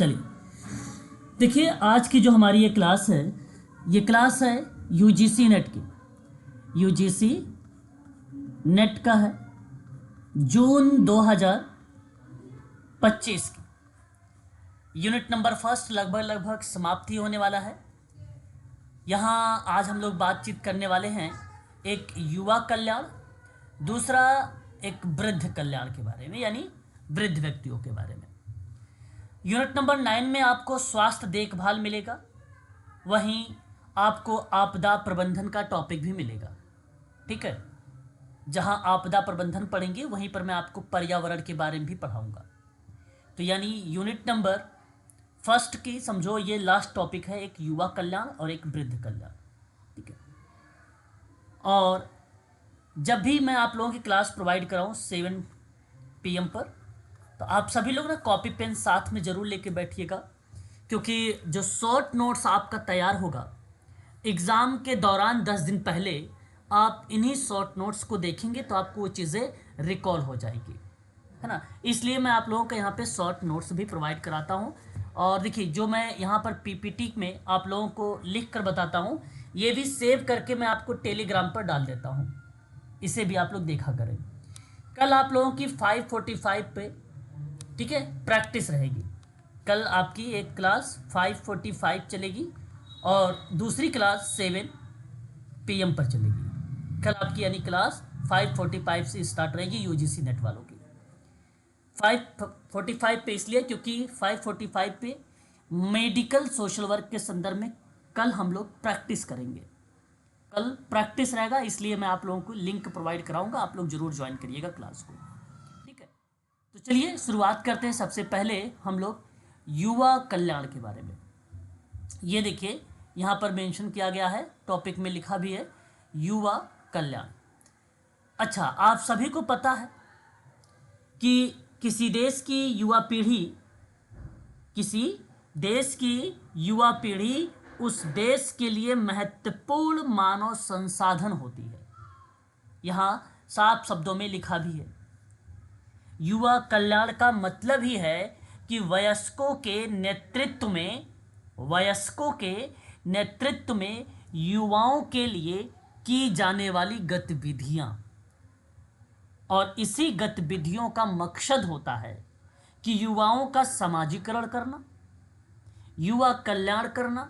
चलिए देखिए, आज की जो हमारी ये क्लास है यूजीसी नेट की। यूजीसी नेट का है, जून 2025 की। यूनिट नंबर फर्स्ट लगभग समाप्ति होने वाला है। यहाँ आज हम लोग बातचीत करने वाले हैं एक युवा कल्याण, दूसरा एक वृद्ध कल्याण के बारे में, यानी वृद्ध व्यक्तियों के बारे में। यूनिट नंबर 9 में आपको स्वास्थ्य देखभाल मिलेगा, वहीं आपको आपदा प्रबंधन का टॉपिक भी मिलेगा। ठीक है, जहां आपदा प्रबंधन पढ़ेंगे वहीं पर मैं आपको पर्यावरण के बारे में भी पढ़ाऊंगा। तो यानी यूनिट नंबर फर्स्ट की समझो ये लास्ट टॉपिक है, एक युवा कल्याण और एक वृद्ध कल्याण। ठीक है, और जब भी मैं आप लोगों की क्लास प्रोवाइड कराऊँ 7 PM पर, तो आप सभी लोग ना कॉपी पेन साथ में ज़रूर लेके बैठिएगा, क्योंकि जो शॉर्ट नोट्स आपका तैयार होगा एग्ज़ाम के दौरान 10 दिन पहले, आप इन्हीं शॉर्ट नोट्स को देखेंगे तो आपको वो चीज़ें रिकॉल हो जाएगी, है ना। इसलिए मैं आप लोगों को यहाँ पे शॉर्ट नोट्स भी प्रोवाइड कराता हूँ। और देखिए, जो मैं यहाँ पर PPT में आप लोगों को लिख कर बताता हूँ, ये भी सेव करके मैं आपको टेलीग्राम पर डाल देता हूँ, इसे भी आप लोग देखा करें। कल आप लोगों की 5:45 पे, ठीक है, प्रैक्टिस रहेगी। कल आपकी एक क्लास 5:45 चलेगी और दूसरी क्लास 7 PM पर चलेगी। कल आपकी यानी क्लास 5:45 से स्टार्ट रहेगी यूजीसी नेट वालों की। 5:45 पे इसलिए क्योंकि 5:45 पे मेडिकल सोशल वर्क के संदर्भ में कल हम लोग प्रैक्टिस करेंगे। कल प्रैक्टिस रहेगा, इसलिए मैं आप लोगों को लिंक प्रोवाइड कराऊंगा, आप लोग जरूर ज्वाइन करिएगा क्लास को। ठीक है, तो चलिए शुरुआत करते हैं। सबसे पहले हम लोग युवा कल्याण के बारे में। ये देखिए, यहाँ पर मेंशन किया गया है, टॉपिक में लिखा भी है युवा कल्याण। अच्छा, आप सभी को पता है कि किसी देश की युवा पीढ़ी उस देश के लिए महत्वपूर्ण मानव संसाधन होती है। यहाँ साफ शब्दों में लिखा भी है। युवा कल्याण का मतलब ही है कि वयस्कों के नेतृत्व में युवाओं के लिए की जाने वाली गतिविधियां, और इसी गतिविधियों का मकसद होता है कि युवाओं का समाजीकरण करना, युवा कल्याण करना।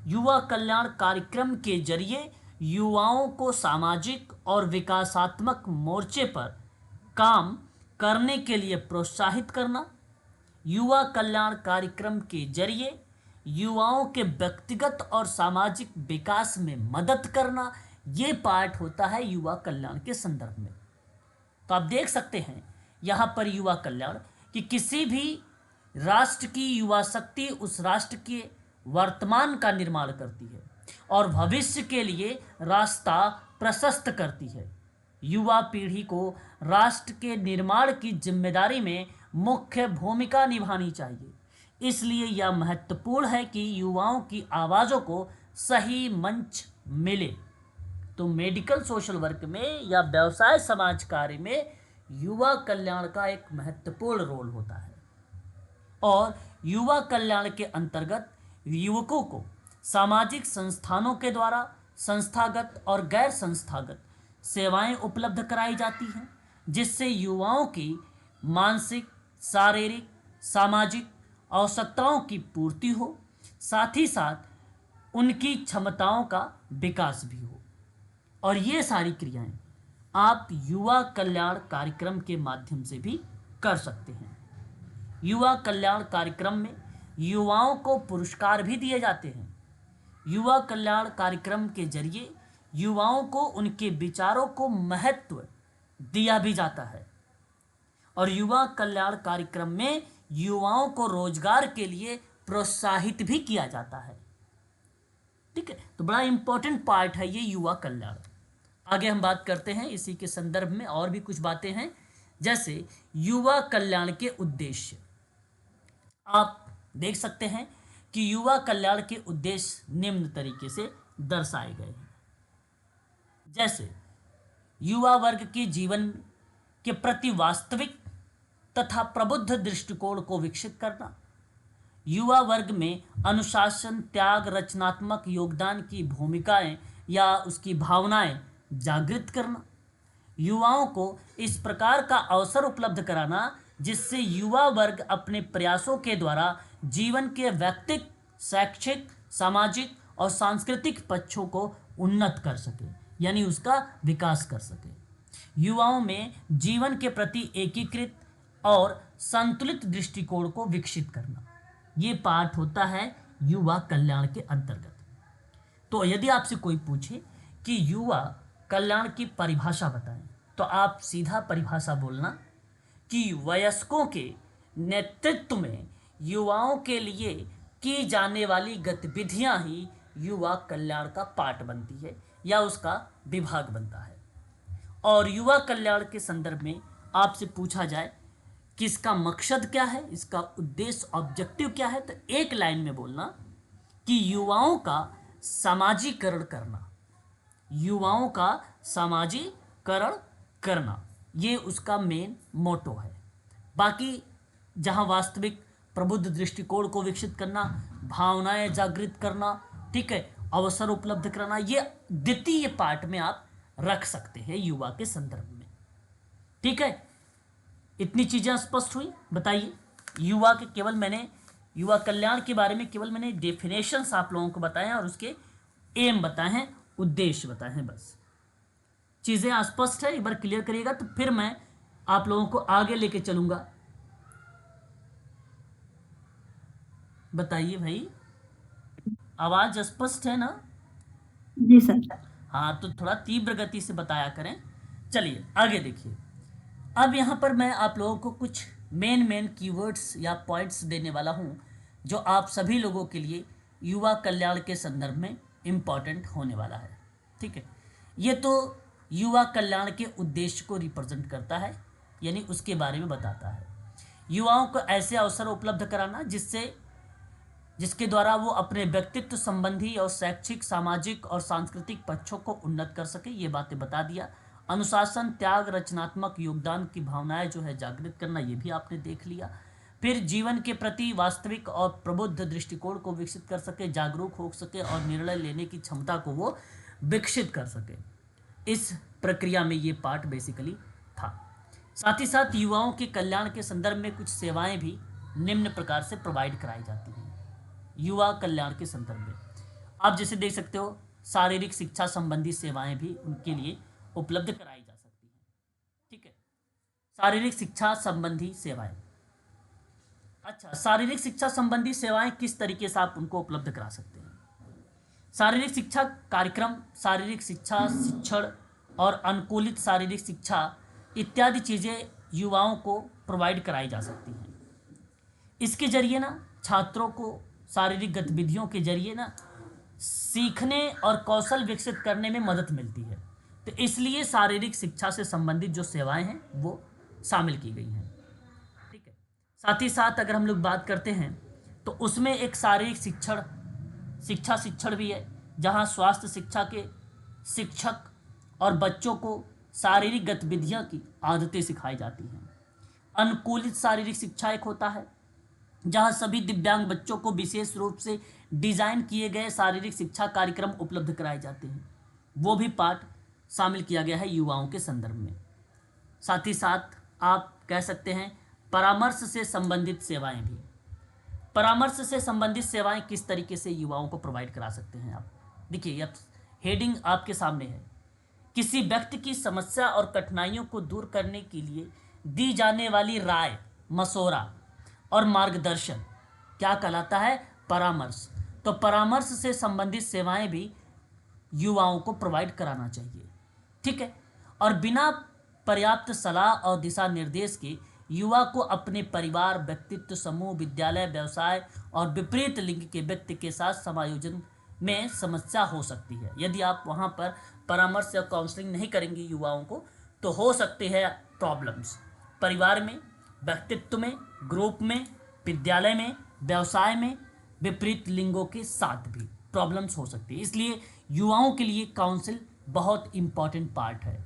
युवा कल्याण कार्यक्रम के जरिए युवाओं को सामाजिक और विकासात्मक मोर्चे पर काम करने के लिए प्रोत्साहित करना। युवा कल्याण कार्यक्रम के जरिए युवाओं के व्यक्तिगत और सामाजिक विकास में मदद करना, ये पार्ट होता है युवा कल्याण के संदर्भ में। तो आप देख सकते हैं यहाँ पर युवा कल्याण कि किसी भी राष्ट्र की युवा शक्ति उस राष्ट्र के वर्तमान का निर्माण करती है और भविष्य के लिए रास्ता प्रशस्त करती है। युवा पीढ़ी को राष्ट्र के निर्माण की जिम्मेदारी में मुख्य भूमिका निभानी चाहिए। इसलिए यह महत्वपूर्ण है कि युवाओं की आवाज़ों को सही मंच मिले। तो मेडिकल सोशल वर्क में या व्यवसाय समाज कार्य में युवा कल्याण का एक महत्वपूर्ण रोल होता है। और युवा कल्याण के अंतर्गत युवकों को सामाजिक संस्थानों के द्वारा संस्थागत और गैर संस्थागत सेवाएं उपलब्ध कराई जाती हैं, जिससे युवाओं की मानसिक, शारीरिक, सामाजिक आवश्यकताओं की पूर्ति हो, साथ ही साथ उनकी क्षमताओं का विकास भी हो। और ये सारी क्रियाएं आप युवा कल्याण कार्यक्रम के माध्यम से भी कर सकते हैं। युवा कल्याण कार्यक्रम में युवाओं को पुरस्कार भी दिए जाते हैं। युवा कल्याण कार्यक्रम के जरिए युवाओं को उनके विचारों को महत्व दिया भी जाता है। और युवा कल्याण कार्यक्रम में युवाओं को रोजगार के लिए प्रोत्साहित भी किया जाता है। ठीक है, तो बड़ा इंपॉर्टेंट पार्ट है ये युवा कल्याण। आगे हम बात करते हैं इसी के संदर्भ में, और भी कुछ बातें हैं, जैसे युवा कल्याण के उद्देश्य। आप देख सकते हैं कि युवा कल्याण के उद्देश्य निम्न तरीके से दर्शाए गए हैं। जैसे युवा वर्ग के जीवन के प्रति वास्तविक तथा प्रबुद्ध दृष्टिकोण को विकसित करना, युवा वर्ग में अनुशासन, त्याग, रचनात्मक योगदान की भूमिकाएं या उसकी भावनाएं जागृत करना, युवाओं को इस प्रकार का अवसर उपलब्ध कराना जिससे युवा वर्ग अपने प्रयासों के द्वारा जीवन के व्यक्तिगत, शैक्षिक, सामाजिक और सांस्कृतिक पक्षों को उन्नत कर सके, यानी उसका विकास कर सके। युवाओं में जीवन के प्रति एकीकृत और संतुलित दृष्टिकोण को विकसित करना, ये पाठ होता है युवा कल्याण के अंतर्गत। तो यदि आपसे कोई पूछे कि युवा कल्याण की परिभाषा बताएं, तो आप सीधा परिभाषा बोलना कि वयस्कों के नेतृत्व में युवाओं के लिए की जाने वाली गतिविधियां ही युवा कल्याण का पार्ट बनती है या उसका विभाग बनता है। और युवा कल्याण के संदर्भ में आपसे पूछा जाए कि इसका मकसद क्या है, इसका उद्देश्य, ऑब्जेक्टिव क्या है, तो एक लाइन में बोलना कि युवाओं का सामाजिकरण करना, युवाओं का सामाजिकरण करना, ये उसका मेन मोटो है। बाकी जहाँ वास्तविक प्रबुद्ध दृष्टिकोण को विकसित करना, भावनाएं जागृत करना, ठीक है, अवसर उपलब्ध कराना, ये द्वितीय पार्ट में आप रख सकते हैं युवा के संदर्भ में। ठीक है, इतनी चीज़ें स्पष्ट हुई। बताइए, युवा के केवल मैंने युवा कल्याण के बारे में केवल मैंने डेफिनेशंस आप लोगों को बताए हैं और उसके एम बताए हैं, उद्देश्य बताए हैं, बस। चीज़ें स्पष्ट है, एक बार क्लियर करिएगा तो फिर मैं आप लोगों को आगे लेके चलूंगा। बताइए भाई, आवाज स्पष्ट है ना? जी सर। हाँ, तो थोड़ा तीव्र गति से बताया करें। चलिए आगे देखिए। अब यहाँ पर मैं आप लोगों को कुछ मेन कीवर्ड्स या पॉइंट्स देने वाला हूँ जो आप सभी लोगों के लिए युवा कल्याण के संदर्भ में इम्पॉर्टेंट होने वाला है। ठीक है, ये तो युवा कल्याण के उद्देश्य को रिप्रेजेंट करता है, यानी उसके बारे में बताता है। युवाओं को ऐसे अवसर उपलब्ध कराना जिसके द्वारा वो अपने व्यक्तित्व संबंधी और शैक्षिक, सामाजिक और सांस्कृतिक पक्षों को उन्नत कर सके, ये बातें बता दिया। अनुशासन, त्याग, रचनात्मक योगदान की भावनाएं जो है जागृत करना, ये भी आपने देख लिया। फिर जीवन के प्रति वास्तविक और प्रबुद्ध दृष्टिकोण को विकसित कर सके, जागरूक हो सके और निर्णय लेने की क्षमता को वो विकसित कर सके। इस प्रक्रिया में ये पार्ट बेसिकली था। साथ ही साथ युवाओं के कल्याण के संदर्भ में कुछ सेवाएं भी निम्न प्रकार से प्रोवाइड कराई जाती हैं युवा कल्याण के संदर्भ में। आप जैसे देख सकते हो, शारीरिक शिक्षा संबंधी सेवाएं भी उनके लिए उपलब्ध कराई जा सकती हैं। ठीक है, शारीरिक शिक्षा संबंधी सेवाएं। अच्छा, शारीरिक शिक्षा संबंधी सेवाएं किस तरीके से आप उनको उपलब्ध करा सकते हैं? शारीरिक शिक्षा कार्यक्रम, शारीरिक शिक्षा शिक्षण और अनुकूलित शारीरिक शिक्षा इत्यादि चीज़ें युवाओं को प्रोवाइड कराई जा सकती हैं। इसके जरिए ना छात्रों को शारीरिक गतिविधियों के जरिए ना सीखने और कौशल विकसित करने में मदद मिलती है, तो इसलिए शारीरिक शिक्षा से संबंधित जो सेवाएं हैं वो शामिल की गई हैं। ठीक है, साथ ही साथ अगर हम लोग बात करते हैं तो उसमें एक शारीरिक शिक्षण भी है, जहां स्वास्थ्य शिक्षा के शिक्षक और बच्चों को शारीरिक गतिविधियां की आदतें सिखाई जाती हैं। अनुकूलित शारीरिक शिक्षा एक होता है जहां सभी दिव्यांग बच्चों को विशेष रूप से डिजाइन किए गए शारीरिक शिक्षा कार्यक्रम उपलब्ध कराए जाते हैं, वो भी पार्ट शामिल किया गया है युवाओं के संदर्भ में। साथ ही साथ आप कह सकते हैं परामर्श से संबंधित सेवाएं भी। परामर्श से संबंधित सेवाएं किस तरीके से युवाओं को प्रोवाइड करा सकते हैं आप? देखिए, अब हेडिंग आपके सामने है, किसी व्यक्ति की समस्या और कठिनाइयों को दूर करने के लिए दी जाने वाली राय, मशवरा और मार्गदर्शन क्या कहलाता है? परामर्श। तो परामर्श से संबंधित सेवाएं भी युवाओं को प्रोवाइड कराना चाहिए। ठीक है, और बिना पर्याप्त सलाह और दिशा निर्देश के युवा को अपने परिवार, व्यक्तित्व समूह, विद्यालय, व्यवसाय और विपरीत लिंग के व्यक्ति के साथ समायोजन में समस्या हो सकती है। यदि आप वहाँ पर परामर्श या काउंसलिंग नहीं करेंगे युवाओं को, तो हो सकते हैं प्रॉब्लम्स परिवार में, व्यक्तित्व में, ग्रुप में, विद्यालय में, व्यवसाय में, विपरीत लिंगों के साथ भी प्रॉब्लम्स हो सकती है। इसलिए युवाओं के लिए काउंसिल बहुत इंपॉर्टेंट पार्ट है।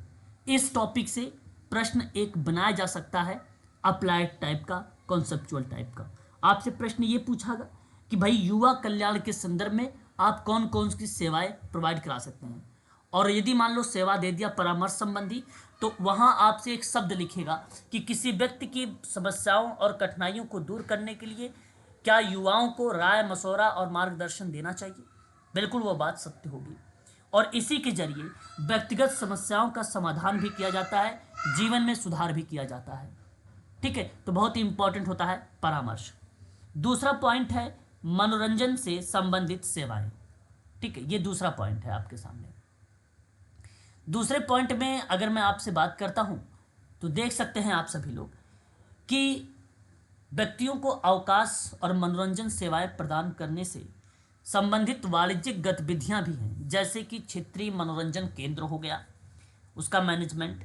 इस टॉपिक से प्रश्न एक बनाया जा सकता है, अप्लाइड टाइप का, कॉन्सेप्चुअल टाइप का, आपसे प्रश्न ये पूछा कि भाई युवा कल्याण के संदर्भ में आप कौन कौन सी सेवाएं प्रोवाइड करा सकते हैं, और यदि मान लो सेवा दे दिया परामर्श संबंधी, तो वहां आपसे एक शब्द लिखेगा कि किसी व्यक्ति की समस्याओं और कठिनाइयों को दूर करने के लिए क्या युवाओं को राय मशवरा और मार्गदर्शन देना चाहिए। बिल्कुल वो बात सत्य होगी, और इसी के जरिए व्यक्तिगत समस्याओं का समाधान भी किया जाता है, जीवन में सुधार भी किया जाता है। ठीक है, तो बहुत ही इंपॉर्टेंट होता है परामर्श। दूसरा पॉइंट है मनोरंजन से संबंधित सेवाएं। ठीक है, ये दूसरा पॉइंट है आपके सामने। दूसरे पॉइंट में अगर मैं आपसे बात करता हूं तो देख सकते हैं आप सभी लोग कि व्यक्तियों को अवकाश और मनोरंजन सेवाएं प्रदान करने से संबंधित वाणिज्यिक गतिविधियां भी हैं, जैसे कि क्षेत्रीय मनोरंजन केंद्र हो गया, उसका मैनेजमेंट,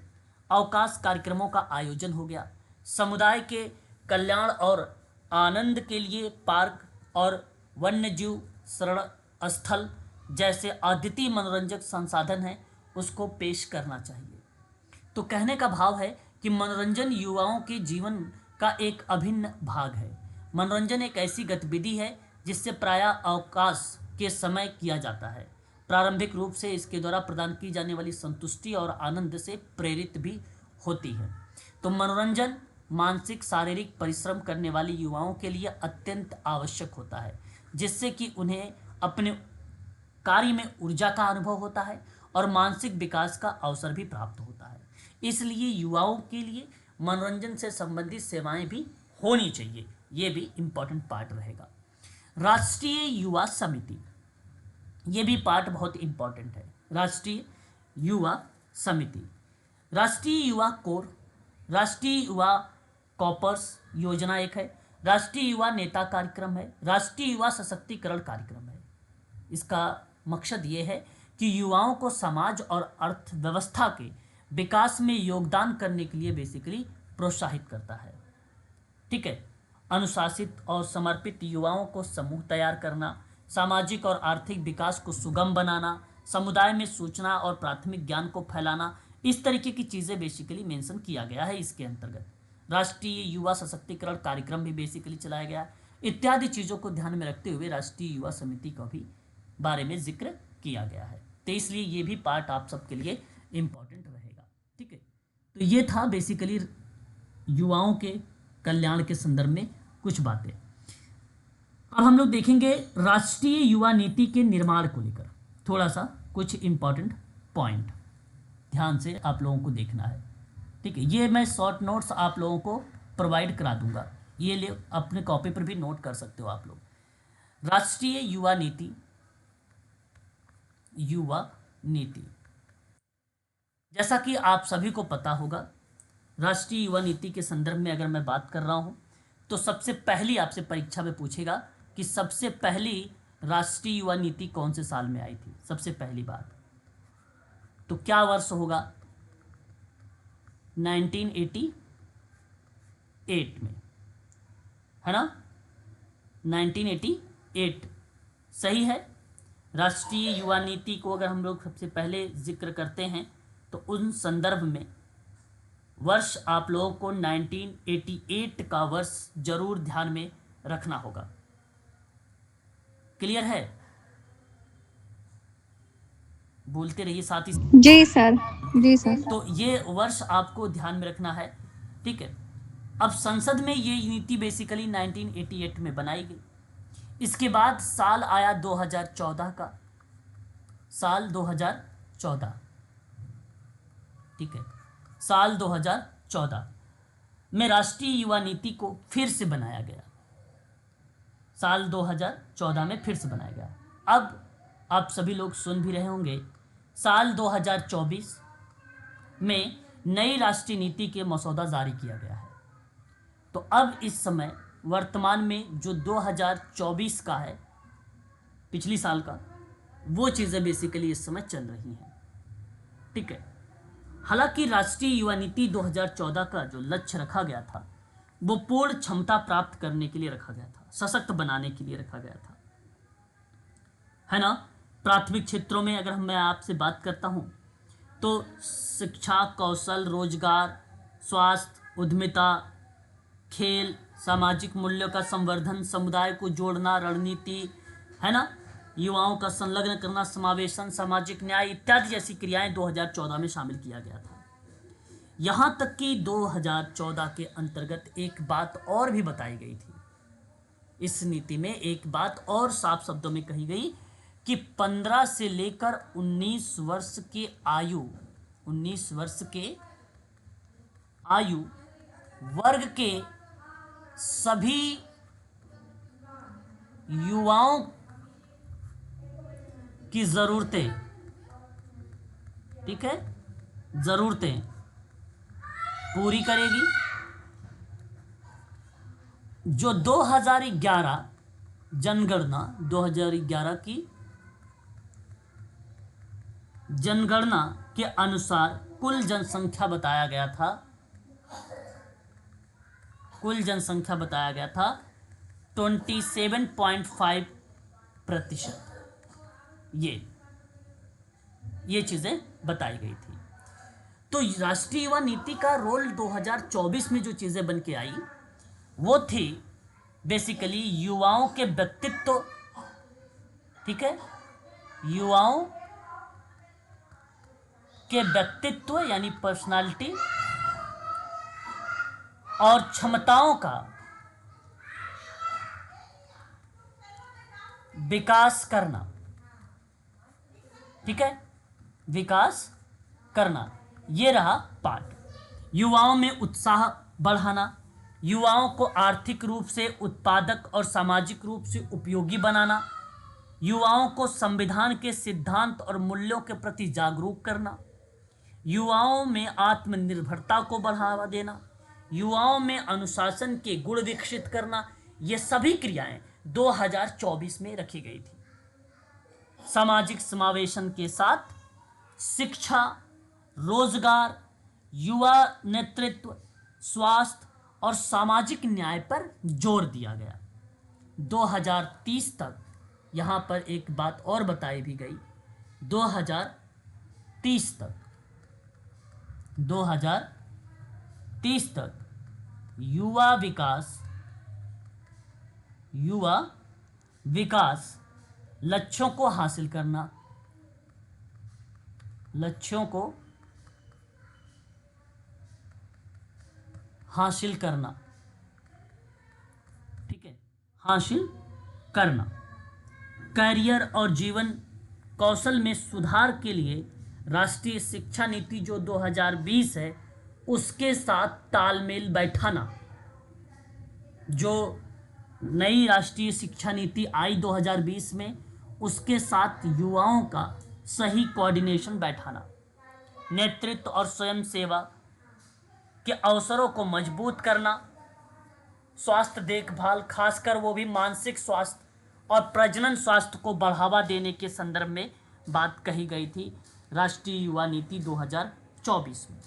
अवकाश कार्यक्रमों का आयोजन हो गया, समुदाय के कल्याण और आनंद के लिए पार्क और वन्यजीव शरण स्थल जैसे अद्वितीय मनोरंजक संसाधन हैं, उसको पेश करना चाहिए। तो कहने का भाव है कि मनोरंजन युवाओं के जीवन का एक अभिन्न भाग है। मनोरंजन एक ऐसी गतिविधि है जिससे प्रायः अवकाश के समय किया जाता है। प्रारंभिक रूप से इसके द्वारा प्रदान की जाने वाली संतुष्टि और आनंद से प्रेरित भी होती है। तो मनोरंजन मानसिक शारीरिक परिश्रम करने वाले युवाओं के लिए अत्यंत आवश्यक होता है, जिससे कि उन्हें अपने कार्य में ऊर्जा का अनुभव होता है और मानसिक विकास का अवसर भी प्राप्त होता है। इसलिए युवाओं के लिए मनोरंजन से संबंधित सेवाएं भी होनी चाहिए, ये भी इम्पोर्टेंट पार्ट रहेगा। राष्ट्रीय युवा समिति, ये भी पार्ट बहुत इम्पोर्टेंट है। राष्ट्रीय युवा समिति, राष्ट्रीय युवा कोर, राष्ट्रीय युवा कॉपर्स योजना एक है, राष्ट्रीय युवा नेता कार्यक्रम है, राष्ट्रीय युवा सशक्तिकरण कार्यक्रम है। इसका मकसद ये है कि युवाओं को समाज और अर्थव्यवस्था के विकास में योगदान करने के लिए बेसिकली प्रोत्साहित करता है। ठीक है, अनुशासित और समर्पित युवाओं को समूह तैयार करना, सामाजिक और आर्थिक विकास को सुगम बनाना, समुदाय में सूचना और प्राथमिक ज्ञान को फैलाना, इस तरीके की चीज़ें बेसिकली मेंशन किया गया है इसके अंतर्गत। राष्ट्रीय युवा सशक्तिकरण कार्यक्रम भी बेसिकली चलाया गया है। इत्यादि चीज़ों को ध्यान में रखते हुए राष्ट्रीय युवा समिति का भी बारे में जिक्र किया गया है। तो इसलिए ये भी पार्ट आप सबके लिए इम्पोर्टेंट रहेगा। ठीक है, तो ये था बेसिकली युवाओं के कल्याण के संदर्भ में कुछ बातें। अब हम लोग देखेंगे राष्ट्रीय युवा नीति के निर्माण को लेकर थोड़ा सा कुछ इम्पोर्टेंट पॉइंट ध्यान से आप लोगों को देखना है। ठीक है, ये मैं शॉर्ट नोट्स आप लोगों को प्रोवाइड करा दूंगा, ये ले अपने कॉपी पर भी नोट कर सकते हो आप लोग। राष्ट्रीय युवा नीति, युवा नीति, जैसा कि आप सभी को पता होगा, राष्ट्रीय युवा नीति के संदर्भ में अगर मैं बात कर रहा हूं तो सबसे पहली आपसे परीक्षा में पूछेगा कि सबसे पहली राष्ट्रीय युवा नीति कौन से साल में आई थी। सबसे पहली बात तो क्या वर्ष होगा? 1988 में, है ना? 1988 सही है। राष्ट्रीय युवा नीति को अगर हम लोग सबसे पहले जिक्र करते हैं तो उन संदर्भ में वर्ष आप लोगों को 1988 का वर्ष जरूर ध्यान में रखना होगा। क्लियर है? बोलते रहिए साथ ही। जी सर, जी सर। तो ये वर्ष आपको ध्यान में रखना है। ठीक है, अब संसद में ये नीति बेसिकली 1988 में बनाई गई। इसके बाद साल आया 2014 का, साल 2014। ठीक है, साल 2014 में राष्ट्रीय युवा नीति को फिर से बनाया गया। साल 2014 में फिर से बनाया गया। अब आप सभी लोग सुन भी रहे होंगे, साल 2024 में नई राष्ट्रीय नीति के मसौदा जारी किया गया है। तो अब इस समय वर्तमान में जो 2024 का है, पिछली साल का, वो चीज़ें बेसिकली इस समय चल रही हैं। ठीक है, हालांकि राष्ट्रीय युवा नीति 2014 का जो लक्ष्य रखा गया था वो पूर्ण क्षमता प्राप्त करने के लिए रखा गया था, सशक्त बनाने के लिए रखा गया था, है ना? प्राथमिक क्षेत्रों में अगर मैं आपसे बात करता हूं तो शिक्षा, कौशल, रोजगार, स्वास्थ्य, उद्यमिता, खेल, सामाजिक मूल्यों का संवर्धन, समुदाय को जोड़ना, रणनीति, है ना, युवाओं का संलग्न करना, समावेशन, सामाजिक न्याय इत्यादि जैसी क्रियाएं 2014 में शामिल किया गया था। यहां तक कि 2014 के अंतर्गत एक बात और भी बताई गई थी। इस नीति में एक बात और साफ शब्दों में कही गई कि 15 से लेकर 19 वर्ष के आयु 19 वर्ष के आयु वर्ग के सभी युवाओं की ज़रूरतें, ठीक है, ज़रूरतें पूरी करेगी। जो 2011 जनगणना 2011 की जनगणना के अनुसार कुल जनसंख्या बताया गया था, कुल जनसंख्या बताया गया था 27.5%। ये चीज़ें बताई गई थी। तो राष्ट्रीय युवा नीति का रोल 2024 में जो चीज़ें बन के आई वो थी बेसिकली युवाओं के व्यक्तित्व, ठीक है, युवाओं के व्यक्तित्व यानी पर्सनालिटी और क्षमताओं का विकास करना, ठीक है, विकास करना, ये रहा पार्ट। युवाओं में उत्साह बढ़ाना, युवाओं को आर्थिक रूप से उत्पादक और सामाजिक रूप से उपयोगी बनाना, युवाओं को संविधान के सिद्धांत और मूल्यों के प्रति जागरूक करना, युवाओं में आत्मनिर्भरता को बढ़ावा देना, युवाओं में अनुशासन के गुण विकसित करना, ये सभी क्रियाएं 2024 में रखी गई थी। सामाजिक समावेशन के साथ शिक्षा, रोजगार, युवा नेतृत्व, स्वास्थ्य और सामाजिक न्याय पर जोर दिया गया। 2030 तक यहाँ पर एक बात और बताई भी गई, 2030 तक युवा विकास लक्ष्यों को हासिल करना, ठीक है, हासिल करना, करियर और जीवन कौशल में सुधार के लिए राष्ट्रीय शिक्षा नीति जो 2020 है उसके साथ तालमेल बैठाना। जो नई राष्ट्रीय शिक्षा नीति आई 2020 में उसके साथ युवाओं का सही कोऑर्डिनेशन बैठाना, नेतृत्व और स्वयं सेवा के अवसरों को मजबूत करना, स्वास्थ्य देखभाल खासकर वो भी मानसिक स्वास्थ्य और प्रजनन स्वास्थ्य को बढ़ावा देने के संदर्भ में बात कही गई थी राष्ट्रीय युवा नीति 2024 में।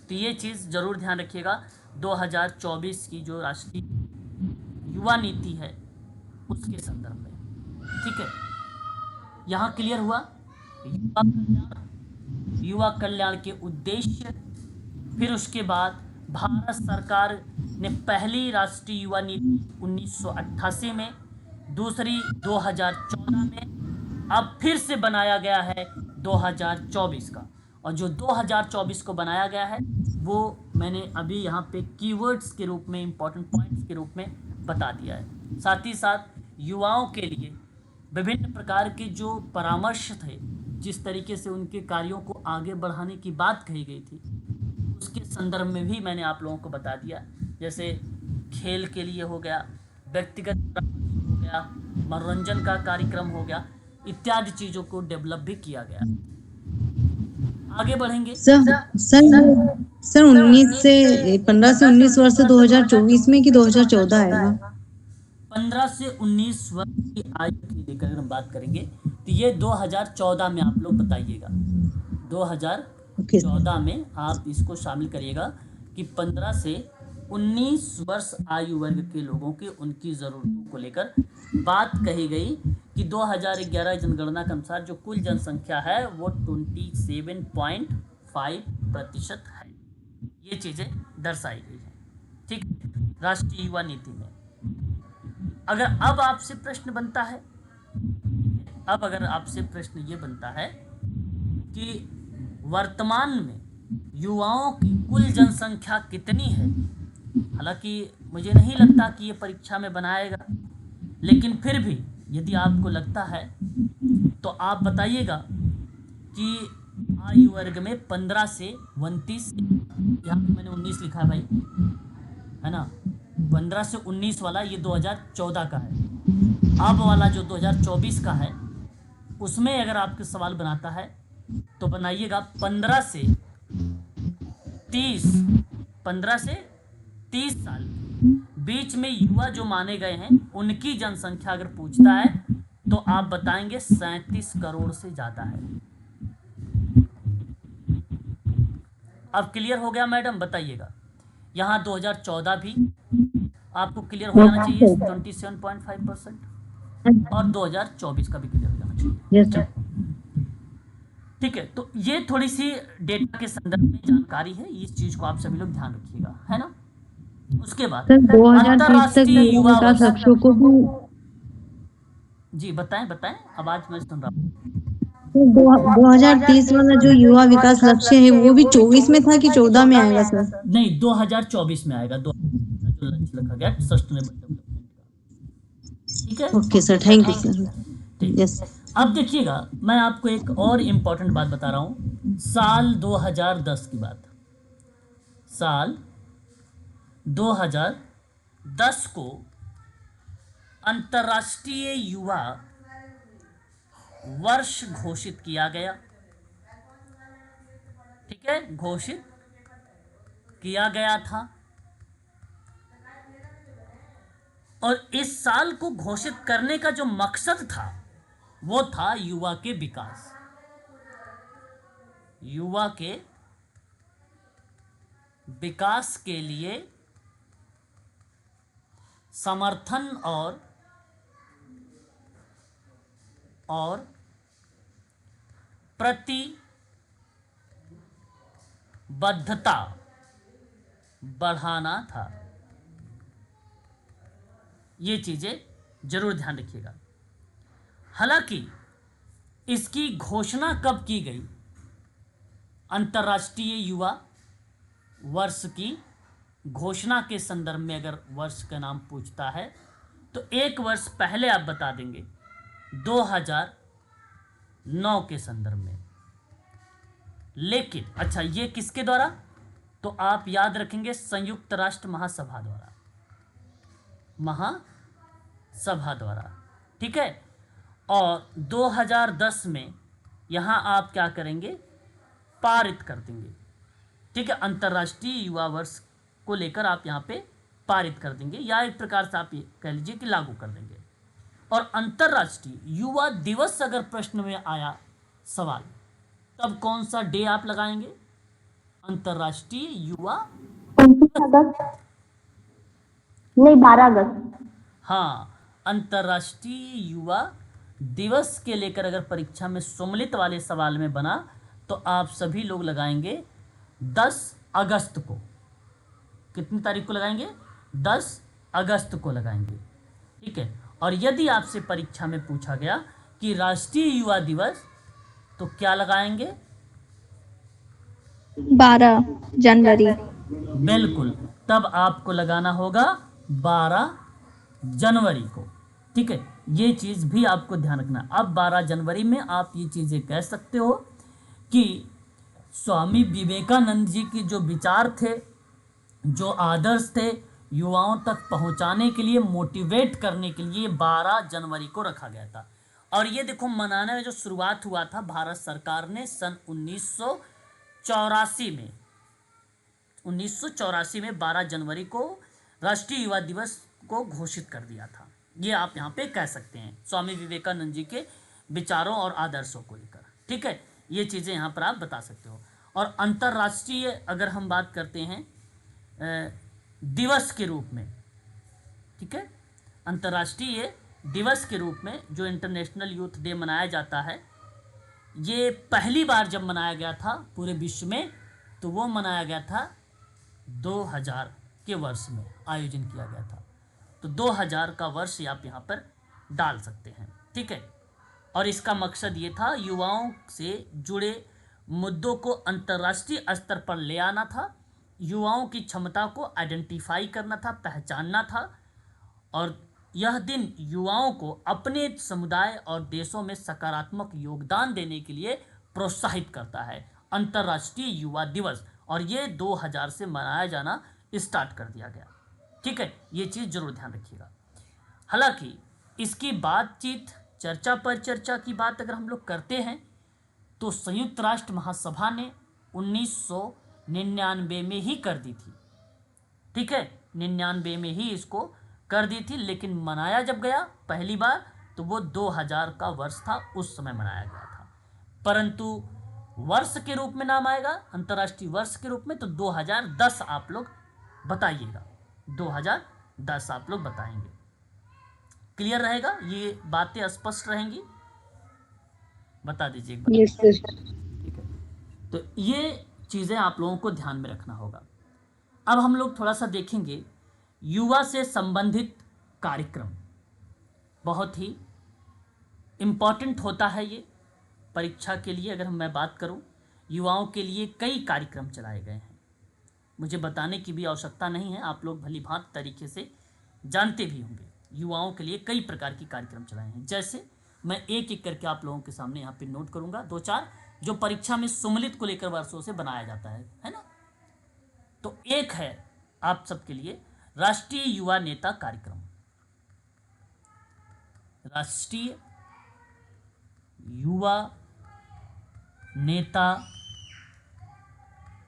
तो ये चीज़ ज़रूर ध्यान रखिएगा, 2024 की जो राष्ट्रीय युवा नीति है उसके संदर्भ में, ठीक है। यहाँ क्लियर हुआ युवा कल्याण के उद्देश्य। फिर उसके बाद भारत सरकार ने पहली राष्ट्रीय युवा नीति 1988 में, दूसरी 2014 में, अब फिर से बनाया गया है 2024 का। और जो 2024 को बनाया गया है वो मैंने अभी यहाँ पे कीवर्ड्स के रूप में, इंपॉर्टेंट पॉइंट्स के रूप में बता दिया है। साथ ही साथ युवाओं के लिए विभिन्न प्रकार के जो परामर्श थे, जिस तरीके से उनके कार्यों को आगे बढ़ाने की बात कही गई थी, उसके संदर्भ में भी मैंने आप लोगों को बता दिया। जैसे खेल के लिए हो गया, व्यक्तिगत परामर्श हो गया, मनोरंजन का कार्यक्रम हो गया, इत्यादि चीज़ों को डेवलप भी किया गया। आगे बढ़ेंगे। सर 15 से 19 वर्ष 2024 में कि 2014 आएगा? 15 से 19 वर्ष की आयु की लेकर अगर हम बात करेंगे तो ये 2014 में आप लोग बताइएगा, 2014 में आप इसको शामिल करिएगा कि 15 से 19 वर्ष आयु वर्ग के लोगों की उनकी ज़रूरतों को लेकर बात कही गई कि 2011 जनगणना के अनुसार जो कुल जनसंख्या है वो 27.5% है। ये चीज़ें दर्शाई गई है। ठीक, राष्ट्रीय युवा नीति में। अगर अब आपसे प्रश्न बनता है, अब अगर आपसे प्रश्न ये बनता है कि वर्तमान में युवाओं की कुल जनसंख्या कितनी है, हालांकि मुझे नहीं लगता कि ये परीक्षा में बनाएगा, लेकिन फिर भी यदि आपको लगता है तो आप बताइएगा कि आयु वर्ग में 15 से 29, यहाँ पे मैंने 19 लिखा है भाई, है ना, 15 से 19 वाला ये 2014 का है। अब वाला जो 2024 का है उसमें अगर आपके सवाल बनाता है तो बनाइएगा 15 से 30 साल बीच में युवा जो माने गए हैं उनकी जनसंख्या अगर पूछता है तो आप बताएंगे 37 करोड़ से ज़्यादा है। अब क्लियर हो गया मैडम, बताइएगा। यहाँ 2014 भी आपको क्लियर हो जाना चाहिए 27.5% और 2024 का भी क्लियर हो जाना चाहिए। Yes sir. ठीक है, तो ये थोड़ी सी डेटा के संदर्भ में जानकारी है, इस चीज को आप सभी लोग ध्यान रखिएगा, है ना। उसके बाद सर 2030 तक अंतर्राष्ट्रीय युवा विकास वर्ष। लक्ष्यों को भी जी बताएं बताएं, आवाज मैं सुन रहा हूँ। 2030 वाला जो युवा विकास लक्ष्य है वो भी 24 में था कि 14 में आएगा सर? नहीं, 2024 में आएगा, जो लक्ष्य रखा गया सस्टेनेबल डेवलपमेंट का। ठीक है, okay sir, thank you sir. ठीक। यस। अब देखिएगा, मैं आपको एक और इम्पोर्टेंट बात बता रहा हूँ। साल 2010 की बात, साल 2010 को अंतर्राष्ट्रीय युवा वर्ष घोषित किया गया। ठीक है, घोषित किया गया था, और इस साल को घोषित करने का जो मकसद था वो था युवा के विकास, युवा के विकास के लिए समर्थन और प्रतिबद्धता बढ़ाना था। ये चीजें जरूर ध्यान रखिएगा। हालांकि इसकी घोषणा कब की गई, अंतर्राष्ट्रीय युवा वर्ष की घोषणा के संदर्भ में अगर वर्ष का नाम पूछता है तो एक वर्ष पहले आप बता देंगे, 2009 के संदर्भ में। लेकिन अच्छा, ये किसके द्वारा, तो आप याद रखेंगे संयुक्त राष्ट्र महासभा द्वारा, महासभा द्वारा। ठीक है, और 2010 में यहाँ आप क्या करेंगे, पारित कर देंगे। ठीक है, अंतर्राष्ट्रीय युवा वर्ष को लेकर आप यहाँ पे पारित कर देंगे, या एक प्रकार से आप ये कह लीजिए कि लागू कर देंगे। और अंतर्राष्ट्रीय युवा दिवस अगर प्रश्न में आया सवाल, तब कौन सा डे आप लगाएंगे, अंतर्राष्ट्रीय युवा 29 अगस्त, नहीं 12 अगस्त। हाँ, अंतर्राष्ट्रीय युवा दिवस के लेकर अगर परीक्षा में सम्मिलित वाले सवाल में बना तो आप सभी लोग लगाएंगे 10 अगस्त को। कितनी तारीख को लगाएंगे, 10 अगस्त को लगाएंगे। ठीक है, और यदि आपसे परीक्षा में पूछा गया कि राष्ट्रीय युवा दिवस, तो क्या लगाएंगे, 12 जनवरी। बिल्कुल, तब आपको लगाना होगा 12 जनवरी को। ठीक है, ये चीज़ भी आपको ध्यान रखना। अब 12 जनवरी में आप ये चीज़ें कह सकते हो कि स्वामी विवेकानंद जी की जो विचार थे, जो आदर्श थे, युवाओं तक पहुंचाने के लिए, मोटिवेट करने के लिए 12 जनवरी को रखा गया था। और ये देखो, मनाने में जो शुरुआत हुआ था भारत सरकार ने सन 1984 में, 1984 में 12 जनवरी को राष्ट्रीय युवा दिवस को घोषित कर दिया था। ये आप यहाँ पे कह सकते हैं, स्वामी विवेकानंद जी के विचारों और आदर्शों को लेकर। ठीक है, ये चीज़ें यहाँ पर आप बता सकते हो। और अंतर्राष्ट्रीय अगर हम बात करते हैं दिवस के रूप में, ठीक है, अंतर्राष्ट्रीय दिवस के रूप में जो इंटरनेशनल यूथ डे मनाया जाता है, ये पहली बार जब मनाया गया था पूरे विश्व में, तो वो मनाया गया था 2000 के वर्ष में आयोजन किया गया था। तो 2000 का वर्ष आप यहाँ पर डाल सकते हैं, ठीक है। और इसका मकसद ये था युवाओं से जुड़े मुद्दों को अंतर्राष्ट्रीय स्तर पर ले आना था, युवाओं की क्षमता को आइडेंटिफाई करना था, पहचानना था, और यह दिन युवाओं को अपने समुदाय और देशों में सकारात्मक योगदान देने के लिए प्रोत्साहित करता है। अंतर्राष्ट्रीय युवा दिवस, और ये 2000 से मनाया जाना स्टार्ट कर दिया गया, ठीक है। ये चीज़ जरूर ध्यान रखिएगा। हालांकि इसकी बातचीत, चर्चा पर चर्चा की बात अगर हम लोग करते हैं तो संयुक्त राष्ट्र महासभा ने 1999 में ही कर दी थी, ठीक है। 99 में ही इसको कर दी थी, लेकिन मनाया जब गया पहली बार तो वो 2000 का वर्ष था, उस समय मनाया गया था। परंतु वर्ष के रूप में नाम आएगा, अंतर्राष्ट्रीय वर्ष के रूप में, तो 2010 आप लोग बताइएगा, 2010 आप लोग बताएंगे। क्लियर रहेगा? ये बातें स्पष्ट रहेंगी? बता दीजिए एक बार। Yes sir. ठीक है, तो ये चीज़ें आप लोगों को ध्यान में रखना होगा। अब हम लोग थोड़ा सा देखेंगे युवा से संबंधित कार्यक्रम। बहुत ही इम्पॉर्टेंट होता है ये परीक्षा के लिए। अगर मैं बात करूं, युवाओं के लिए कई कार्यक्रम चलाए गए हैं, मुझे बताने की भी आवश्यकता नहीं है, आप लोग भली भांति तरीके से जानते भी होंगे। युवाओं के लिए कई प्रकार के कार्यक्रम चलाए हैं, जैसे मैं एक एक करके आप लोगों के सामने यहाँ पे नोट करूँगा, दो चार जो परीक्षा में सम्मिलित को लेकर वर्षों से बनाया जाता है ना। तो एक है आप सबके लिए राष्ट्रीय युवा नेता कार्यक्रम। राष्ट्रीय युवा नेता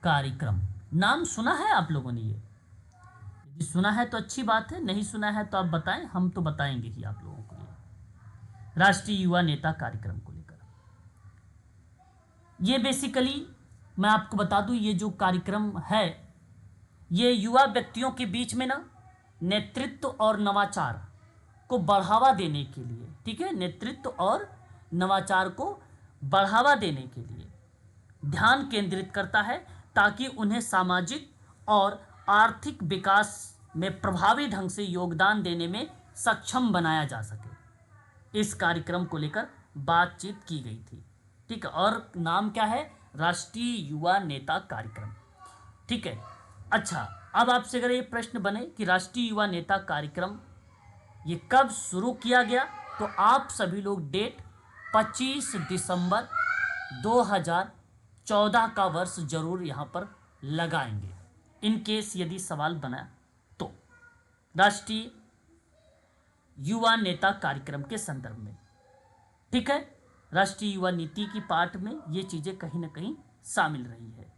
कार्यक्रम, नाम सुना है आप लोगों ने? ये यदि सुना है तो अच्छी बात है, नहीं सुना है तो आप बताएं, हम तो बताएंगे ही आप लोगों को। ये राष्ट्रीय युवा नेता कार्यक्रम को लेकर, ये बेसिकली मैं आपको बता दूं, ये जो कार्यक्रम है ये युवा व्यक्तियों के बीच में ना नेतृत्व और नवाचार को बढ़ावा देने के लिए, ठीक है, नेतृत्व और नवाचार को बढ़ावा देने के लिए ध्यान केंद्रित करता है, ताकि उन्हें सामाजिक और आर्थिक विकास में प्रभावी ढंग से योगदान देने में सक्षम बनाया जा सके। इस कार्यक्रम को लेकर बातचीत की गई थी, ठीक है, और नाम क्या है? राष्ट्रीय युवा नेता कार्यक्रम, ठीक है। अच्छा, अब आपसे अगर ये प्रश्न बने कि राष्ट्रीय युवा नेता कार्यक्रम ये कब शुरू किया गया, तो आप सभी लोग डेट 25 दिसंबर 2014 का वर्ष जरूर यहाँ पर लगाएंगे, इन केस यदि सवाल बना तो। राष्ट्रीय युवा नेता कार्यक्रम के संदर्भ में, ठीक है, राष्ट्रीय युवा नीति की पाठ में ये चीज़ें कहीं ना कहीं शामिल रही है,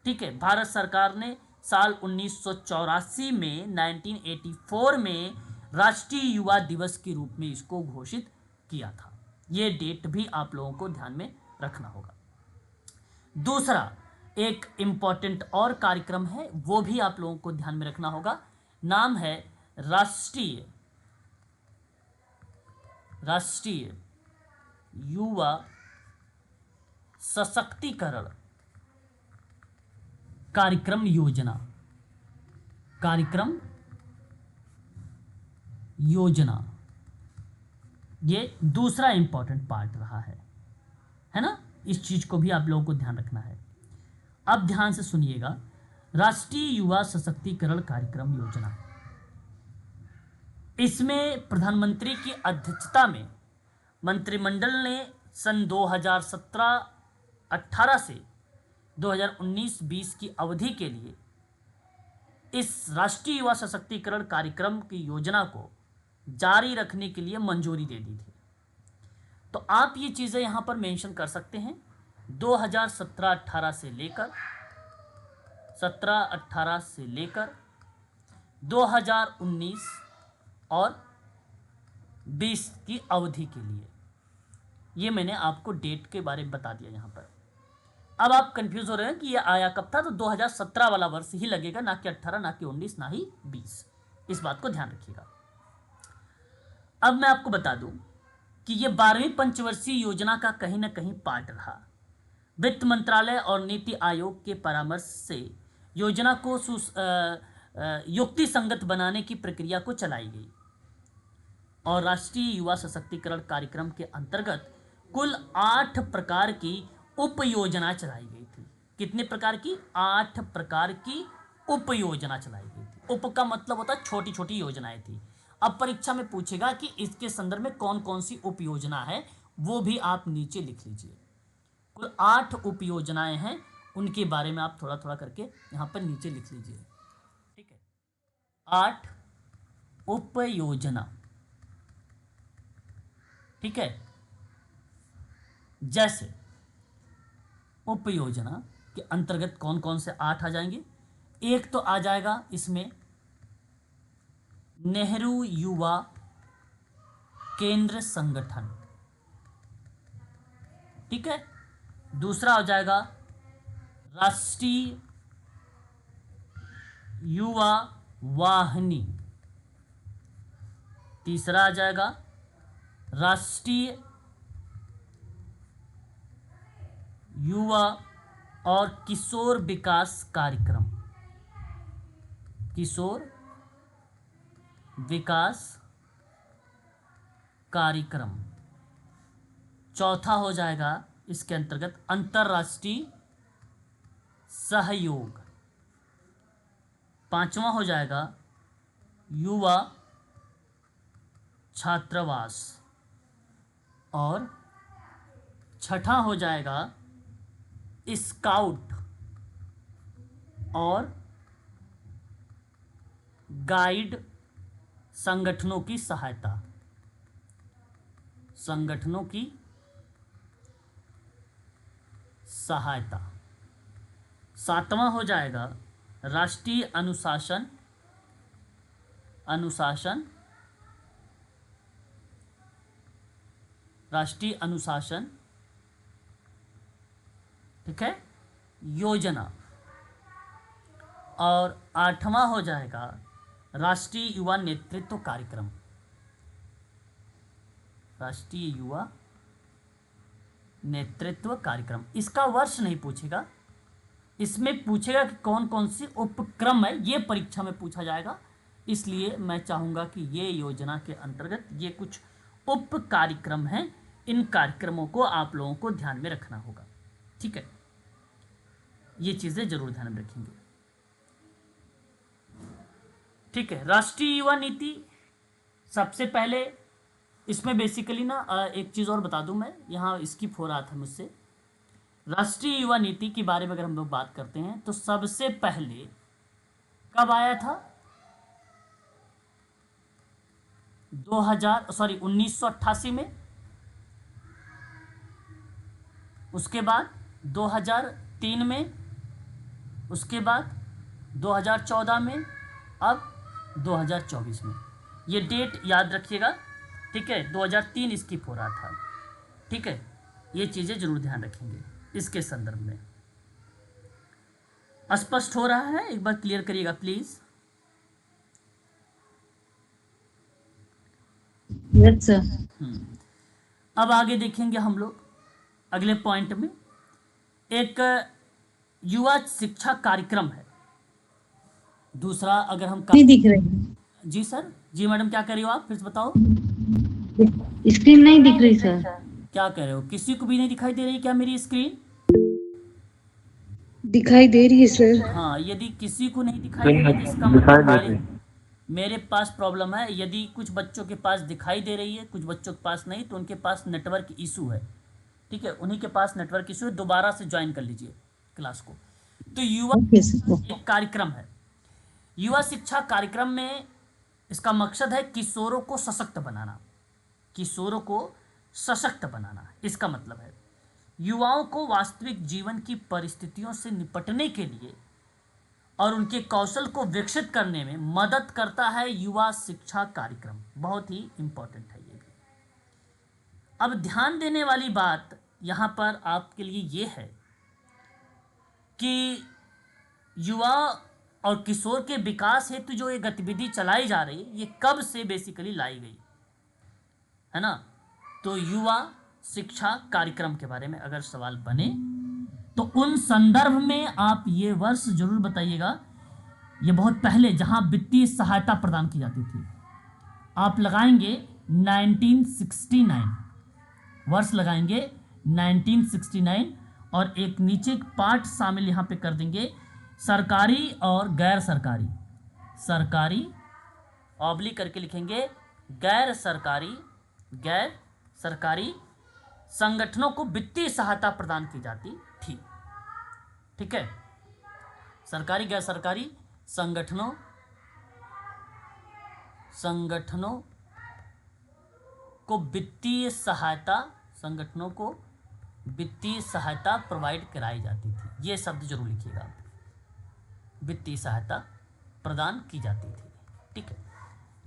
ठीक है। भारत सरकार ने साल 1984 में 1984 में राष्ट्रीय युवा दिवस के रूप में इसको घोषित किया था। ये डेट भी आप लोगों को ध्यान में रखना होगा। दूसरा एक इम्पॉर्टेंट और कार्यक्रम है, वो भी आप लोगों को ध्यान में रखना होगा, नाम है राष्ट्रीय युवा सशक्तिकरण कार्यक्रम योजना। ये दूसरा इंपॉर्टेंट पार्ट रहा है ना। इस चीज को भी आप लोगों को ध्यान रखना है। अब ध्यान से सुनिएगा, राष्ट्रीय युवा सशक्तिकरण कार्यक्रम योजना, इसमें प्रधानमंत्री की अध्यक्षता में मंत्रिमंडल ने सन 2017-18 से 2019-20 की अवधि के लिए इस राष्ट्रीय युवा सशक्तिकरण कार्यक्रम की योजना को जारी रखने के लिए मंजूरी दे दी थी। तो आप ये चीज़ें यहाँ पर मेंशन कर सकते हैं, 2017-18 से लेकर 2019 और 20 की अवधि के लिए। ये मैंने आपको डेट के बारे में बता दिया यहाँ पर। अब आप कंफ्यूज हो रहे हैं कि ये आया कब था, तो 2017 वाला वर्ष ही लगेगा, ना कि 18, ना कि 19, ना ही 20। इस बात को ध्यान रखिएगा। अब मैं आपको बता दूं कि ये 12वीं पंचवर्षीय योजना का कहीं ना कहीं पार्ट रहा। वित्त मंत्रालय और नीति आयोग के परामर्श से योजना को युक्ति संगत बनाने की प्रक्रिया को चलाई गई और राष्ट्रीय युवा सशक्तिकरण कार्यक्रम के अंतर्गत कुल 8 प्रकार की उप योजना चलाई गई थी। कितने प्रकार की? 8 प्रकार की उप योजना चलाई गई थी। उप का मतलब होता है छोटी छोटी योजनाएं थी। अब परीक्षा में पूछेगा कि इसके संदर्भ में कौन कौन सी उप योजना है, वो भी आप नीचे लिख लीजिए। कुल 8 उप योजनाएं हैं, उनके बारे में आप थोड़ा थोड़ा करके यहाँ पर नीचे लिख लीजिए। ठीक है, 8 उप योजना। ठीक है, जैसे उप योजना के अंतर्गत कौन कौन से 8 आ जाएंगे। एक तो आ जाएगा इसमें नेहरू युवा केंद्र संगठन। ठीक है, दूसरा हो जाएगा राष्ट्रीय युवा वाहिनी। तीसरा आ जाएगा राष्ट्रीय युवा और किशोर विकास कार्यक्रम। किशोर विकास कार्यक्रम। चौथा हो जाएगा इसके अंतर्गत अंतर्राष्ट्रीय सहयोग। पांचवा हो जाएगा युवा छात्रावास और छठा हो जाएगा स्काउट और गाइड संगठनों की सहायता। संगठनों की सहायता। सातवां हो जाएगा राष्ट्रीय अनुशासन राष्ट्रीय अनुशासन। ठीक है, योजना। और आठवां हो जाएगा राष्ट्रीय युवा नेतृत्व कार्यक्रम। राष्ट्रीय युवा नेतृत्व कार्यक्रम। इसका वर्ष नहीं पूछेगा, इसमें पूछेगा कि कौन कौन सी उपक्रम है, ये परीक्षा में पूछा जाएगा। इसलिए मैं चाहूँगा कि ये योजना के अंतर्गत ये कुछ उप कार्यक्रम हैं, इन कार्यक्रमों को आप लोगों को ध्यान में रखना होगा। ठीक है, ये चीज़ें जरूर ध्यान में रखेंगे। ठीक है, राष्ट्रीय युवा नीति। सबसे पहले इसमें बेसिकली ना एक चीज़ और बता दूं मैं, यहाँ स्किप हो रहा था मुझसे। राष्ट्रीय युवा नीति के बारे में अगर हम लोग बात करते हैं तो सबसे पहले कब आया था? 1988 में। उसके बाद 2003 में, उसके बाद 2014 में, अब 2024 में। ये डेट याद रखिएगा। ठीक है, 2003 स्किप हो रहा था। ठीक है, ये चीज़ें जरूर ध्यान रखेंगे इसके संदर्भ में। स्पष्ट हो रहा है? एक बार क्लियर करिएगा प्लीज। Yes sir. अब आगे देखेंगे हम लोग अगले पॉइंट में। एक युवा शिक्षा कार्यक्रम है। दूसरा अगर हम नहीं दिख रही। जी सर, जी मैडम, क्या कर रही हो आप? फिर से बताओ। स्क्रीन नहीं दिख रही सर। क्या कह रहे हो? किसी को भी नहीं दिखाई दे रही क्या मेरी स्क्रीन? दिखाई दे रही है सर। हाँ, यदि किसी को नहीं दिखाई दे रही है इसका मतलब मेरे पास प्रॉब्लम है। यदि कुछ बच्चों के पास दिखाई दे रही है, कुछ बच्चों के पास नहीं, तो उनके पास नेटवर्क इशू है। ठीक है, उन्हीं के पास नेटवर्क इशू है। दोबारा से ज्वाइन कर लीजिए क्लास को। तो युवा एक कार्यक्रम है। युवा शिक्षा कार्यक्रम में इसका मकसद है किशोरों को सशक्त बनाना। किशोरों को सशक्त बनाना, इसका मतलब है युवाओं को वास्तविक जीवन की परिस्थितियों से निपटने के लिए और उनके कौशल को विकसित करने में मदद करता है। युवा शिक्षा कार्यक्रम बहुत ही इंपॉर्टेंट है ये भी। अब ध्यान देने वाली बात यहाँ पर आपके लिए ये है कि युवा और किशोर के विकास हेतु जो ये गतिविधि चलाई जा रही है, ये कब से बेसिकली लाई गई है ना। तो युवा शिक्षा कार्यक्रम के बारे में अगर सवाल बने तो उन संदर्भ में आप ये वर्ष जरूर बताइएगा। ये बहुत पहले जहां वित्तीय सहायता प्रदान की जाती थी, आप लगाएंगे 1969, वर्ष लगाएंगे 1969, और एक नीचे पार्ट शामिल यहां पे कर देंगे, सरकारी और गैर सरकारी, सरकारी ऑब्लिक करके लिखेंगे गैर सरकारी, गैर सरकारी संगठनों को वित्तीय सहायता प्रदान की जाती थी। ठीक है, सरकारी गैर सरकारी संगठनों को वित्तीय सहायता, संगठनों को वित्तीय सहायता प्रोवाइड कराई जाती थी। ये शब्द जरूर लिखिएगा, वित्तीय सहायता प्रदान की जाती थी। ठीक है,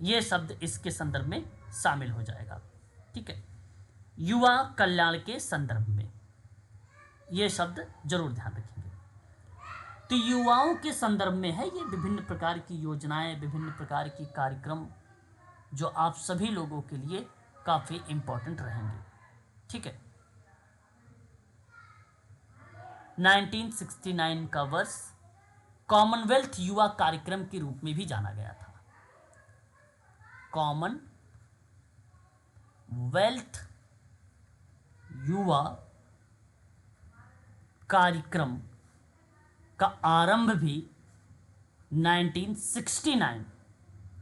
ये शब्द इसके संदर्भ में शामिल हो जाएगा। ठीक है, युवा कल्याण के संदर्भ में ये शब्द जरूर ध्यान रखेंगे। तो युवाओं के संदर्भ में है ये विभिन्न प्रकार की योजनाएं, विभिन्न प्रकार की कार्यक्रम जो आप सभी लोगों के लिए काफी इंपॉर्टेंट रहेंगे। ठीक है, 1969 का वर्ष कॉमनवेल्थ युवा कार्यक्रम के रूप में भी जाना गया था। कॉमनवेल्थ युवा कार्यक्रम का आरंभ भी 1969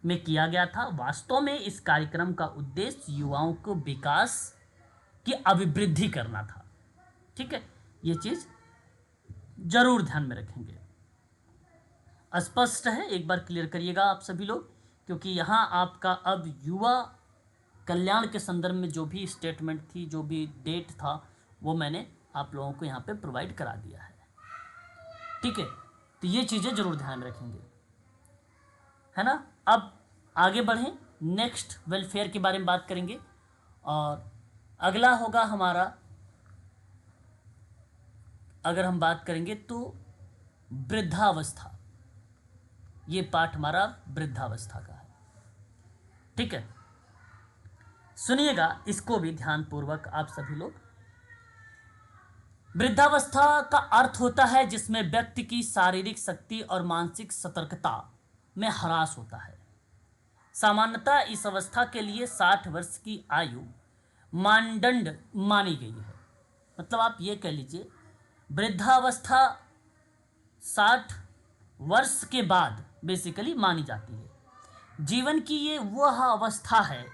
में किया गया था। वास्तव में इस कार्यक्रम का उद्देश्य युवाओं को विकास की अभिवृद्धि करना था। ठीक है, ये चीज जरूर ध्यान में रखेंगे। स्पष्ट है, एक बार क्लियर करिएगा आप सभी लोग, क्योंकि यहाँ आपका अब युवा कल्याण के संदर्भ में जो भी स्टेटमेंट थी, जो भी डेट था, वो मैंने आप लोगों को यहाँ पे प्रोवाइड करा दिया है। ठीक है, तो ये चीज़ें जरूर ध्यान में रखेंगे, है ना। अब आगे बढ़ें, नेक्स्ट वेलफेयर के बारे में बात करेंगे, और अगला होगा हमारा, अगर हम बात करेंगे तो वृद्धावस्था। ये पाठ हमारा वृद्धावस्था का है। ठीक है, सुनिएगा इसको भी ध्यानपूर्वक आप सभी लोग। वृद्धावस्था का अर्थ होता है जिसमें व्यक्ति की शारीरिक शक्ति और मानसिक सतर्कता में ह्रास होता है। सामान्यतः इस अवस्था के लिए 60 वर्ष की आयु मानदंड मानी गई है। मतलब आप ये कह लीजिए, वृद्धावस्था 60 वर्ष के बाद बेसिकली मानी जाती है। जीवन की ये वह अवस्था है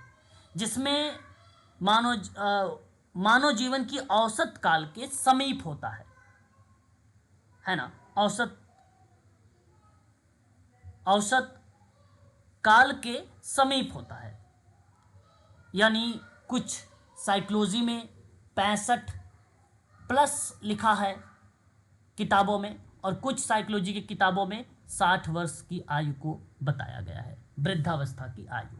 जिसमें मानव जीवन की औसत काल के समीप होता है ना। औसत काल के समीप होता है, यानी कुछ साइकोलॉजी में 65 प्लस लिखा है किताबों में, और कुछ साइकोलॉजी की किताबों में 60 वर्ष की आयु को बताया गया है, वृद्धावस्था की आयु।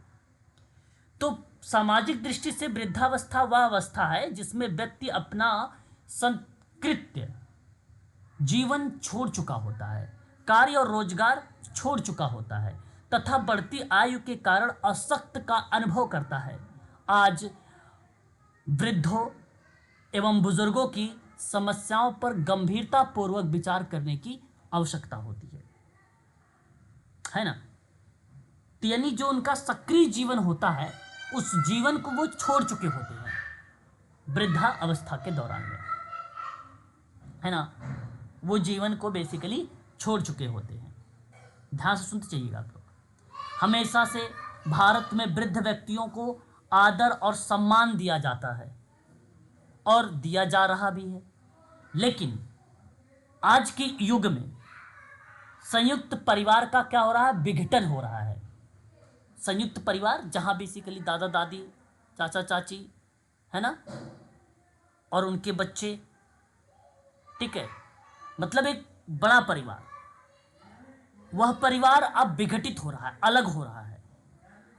तो सामाजिक दृष्टि से वृद्धावस्था वह अवस्था है जिसमें व्यक्ति अपना संकृत्य जीवन छोड़ चुका होता है, कार्य और रोजगार छोड़ चुका होता है, तथा बढ़ती आयु के कारण अशक्त का अनुभव करता है। आज वृद्धों एवं बुजुर्गों की समस्याओं पर गंभीरता पूर्वक विचार करने की आवश्यकता होती है ना। तो यानी जो उनका सक्रिय जीवन होता है, उस जीवन को वो छोड़ चुके होते हैं वृद्धा अवस्था के दौरान में, है ना। वो जीवन को बेसिकली छोड़ चुके होते हैं। ध्यान से सुनते चाहिएगा आप लोग। हमेशा से भारत में वृद्ध व्यक्तियों को आदर और सम्मान दिया जाता है और दिया जा रहा भी है, लेकिन आज के युग में संयुक्त परिवार का क्या हो रहा है, विघटन हो रहा है। संयुक्त परिवार जहां बेसिकली दादा दादी, चाचा चाची, है ना, और उनके बच्चे, ठीक है, मतलब एक बड़ा परिवार, वह परिवार अब विघटित हो रहा है, अलग हो रहा है।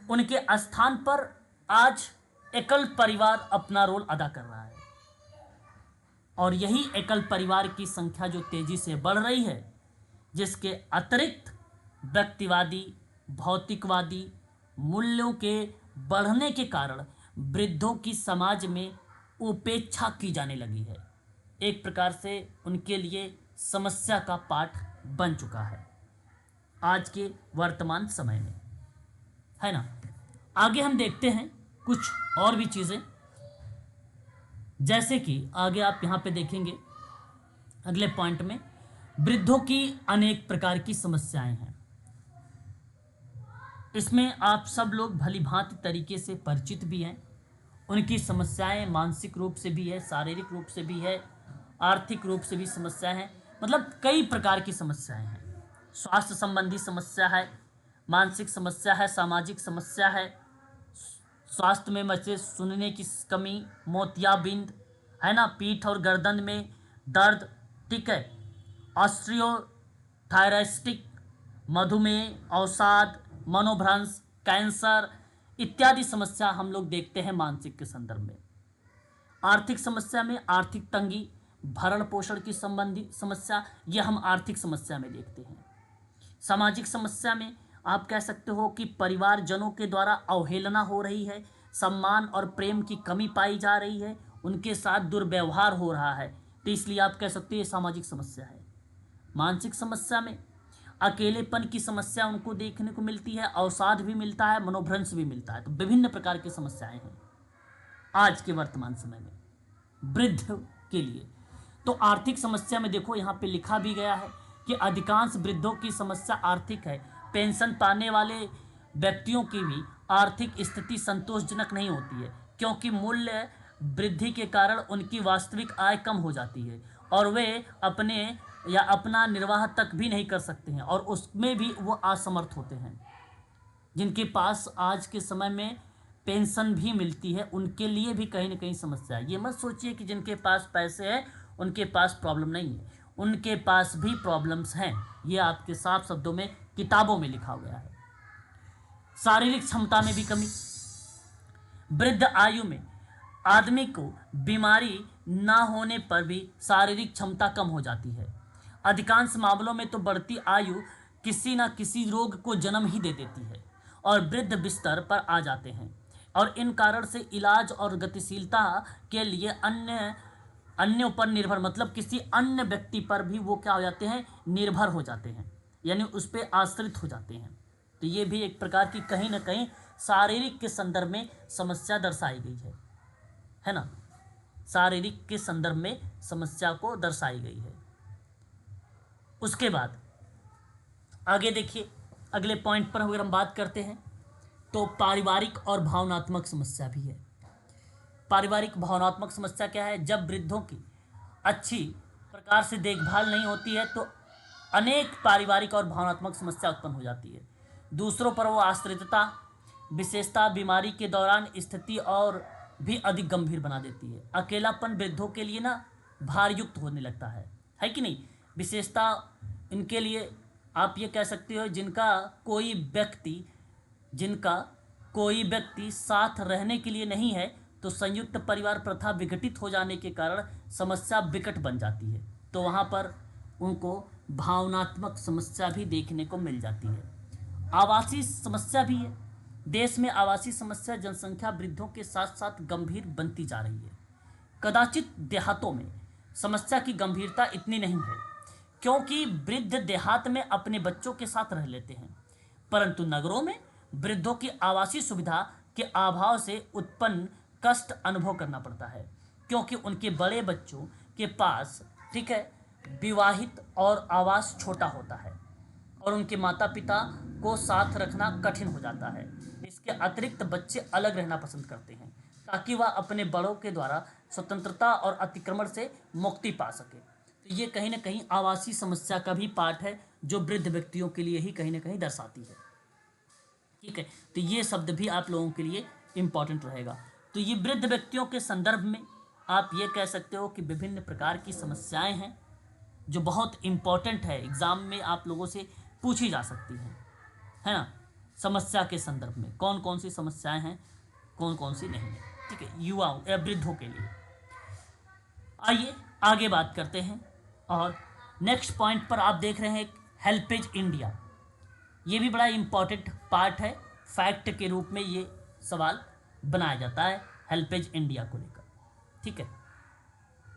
उनके स्थान पर आज एकल परिवार अपना रोल अदा कर रहा है, और यही एकल परिवार की संख्या जो तेजी से बढ़ रही है, जिसके अतिरिक्त व्यक्तिवादी, भौतिकवादी मूल्यों के बढ़ने के कारण वृद्धों की समाज में उपेक्षा की जाने लगी है। एक प्रकार से उनके लिए समस्या का पाठ बन चुका है आज के वर्तमान समय में, है ना। आगे हम देखते हैं कुछ और भी चीज़ें, जैसे कि आगे आप यहाँ पे देखेंगे अगले पॉइंट में वृद्धों की अनेक प्रकार की समस्याएं हैं। इसमें आप सब लोग भली भांति तरीके से परिचित भी हैं। उनकी समस्याएं मानसिक रूप से भी है, शारीरिक रूप से भी है, आर्थिक रूप से भी समस्याएं हैं, मतलब कई प्रकार की समस्याएं हैं। स्वास्थ्य संबंधी समस्या है, मानसिक समस्या है, सामाजिक समस्या है, स्वास्थ्य में मचे सुनने की कमी, मोतियाबिंद, है ना, पीठ और गर्दन में दर्द, ठीक है, ऑस्ट्रियोथायराइस्टिक, मधुमेह, अवसाद, मनोभ्रंश, कैंसर इत्यादि समस्या हम लोग देखते हैं मानसिक के संदर्भ में। आर्थिक समस्या में आर्थिक तंगी, भरण पोषण की संबंधी समस्या, ये हम आर्थिक समस्या में देखते हैं। सामाजिक समस्या में आप कह सकते हो कि परिवारजनों के द्वारा अवहेलना हो रही है, सम्मान और प्रेम की कमी पाई जा रही है, उनके साथ दुर्व्यवहार हो रहा है, तो इसलिए आप कह सकते हो ये सामाजिक समस्या है। मानसिक समस्या में अकेलेपन की समस्या उनको देखने को मिलती है, अवसाद भी मिलता है, मनोभ्रंश भी मिलता है। तो विभिन्न प्रकार की समस्याएं हैं आज के वर्तमान समय में वृद्ध के लिए। तो आर्थिक समस्या में देखो यहाँ पे लिखा भी गया है कि अधिकांश वृद्धों की समस्या आर्थिक है। पेंशन पाने वाले व्यक्तियों की भी आर्थिक स्थिति संतोषजनक नहीं होती है, क्योंकि मूल्य वृद्धि के कारण उनकी वास्तविक आय कम हो जाती है और वे अपने या अपना निर्वाह तक भी नहीं कर सकते हैं और उसमें भी वो असमर्थ होते हैं। जिनके पास आज के समय में पेंशन भी मिलती है उनके लिए भी कहीं ना कहीं समस्या है। ये मत सोचिए कि जिनके पास पैसे हैं उनके पास प्रॉब्लम नहीं है, उनके पास भी प्रॉब्लम्स हैं। ये आपके साफ शब्दों में किताबों में लिखा गया है। शारीरिक क्षमता में भी कमी, वृद्ध आयु में आदमी को बीमारी ना होने पर भी शारीरिक क्षमता कम हो जाती है। अधिकांश मामलों में तो बढ़ती आयु किसी न किसी रोग को जन्म ही दे देती है और वृद्ध बिस्तर पर आ जाते हैं और इन कारण से इलाज और गतिशीलता के लिए अन्यों पर निर्भर, मतलब किसी अन्य व्यक्ति पर भी वो क्या हो जाते हैं, निर्भर हो जाते हैं, यानी उस पर आश्रित हो जाते हैं। तो ये भी एक प्रकार की कहीं ना कहीं शारीरिक के संदर्भ में समस्या दर्शाई गई है ना, शारीरिक के संदर्भ में समस्या को दर्शाई गई है। उसके बाद आगे देखिए अगले पॉइंट पर अगर हम बात करते हैं तो पारिवारिक और भावनात्मक समस्या भी है। पारिवारिक भावनात्मक समस्या क्या है? जब वृद्धों की अच्छी प्रकार से देखभाल नहीं होती है तो अनेक पारिवारिक और भावनात्मक समस्या उत्पन्न हो जाती है। दूसरों पर वो आश्रितता, विशेषता बीमारी के दौरान स्थिति और भी अधिक गंभीर बना देती है। अकेलापन वृद्धों के लिए ना भारयुक्त होने लगता है कि नहीं। विशेषता इनके लिए आप ये कह सकते हो जिनका कोई व्यक्ति साथ रहने के लिए नहीं है तो संयुक्त परिवार प्रथा विघटित हो जाने के कारण समस्या विकट बन जाती है, तो वहाँ पर उनको भावनात्मक समस्या भी देखने को मिल जाती है। आवासीय समस्या भी है। देश में आवासीय समस्या जनसंख्या वृद्धों के साथ साथ गंभीर बनती जा रही है। कदाचित देहातों में समस्या की गंभीरता इतनी नहीं है क्योंकि वृद्ध देहात में अपने बच्चों के साथ रह लेते हैं, परंतु नगरों में वृद्धों की आवासीय सुविधा के अभाव से उत्पन्न कष्ट अनुभव करना पड़ता है, क्योंकि उनके बड़े बच्चों के पास ठीक है विवाहित और आवास छोटा होता है और उनके माता पिता को साथ रखना कठिन हो जाता है। इसके अतिरिक्त बच्चे अलग रहना पसंद करते हैं ताकि वह अपने बड़ों के द्वारा स्वतंत्रता और अतिक्रमण से मुक्ति पा सके। तो ये कहीं ना कहीं आवासीय समस्या का भी पार्ट है जो वृद्ध व्यक्तियों के लिए ही कहीं ना कहीं दर्शाती है। ठीक है, तो ये शब्द भी आप लोगों के लिए इम्पॉर्टेंट रहेगा। तो ये वृद्ध व्यक्तियों के संदर्भ में आप ये कह सकते हो कि विभिन्न प्रकार की समस्याएं हैं जो बहुत इम्पॉर्टेंट है, एग्ज़ाम में आप लोगों से पूछी जा सकती हैं, है ना। समस्या के संदर्भ में कौन कौन सी समस्याएं हैं, कौन कौन सी नहीं है, ठीक है, युवाओं या वृद्धों के लिए। आइए आगे बात करते हैं और नेक्स्ट पॉइंट पर आप देख रहे हैं हेल्पेज इंडिया। ये भी बड़ा इम्पॉर्टेंट पार्ट है, फैक्ट के रूप में ये सवाल बनाया जाता है हेल्पेज इंडिया को लेकर। ठीक है,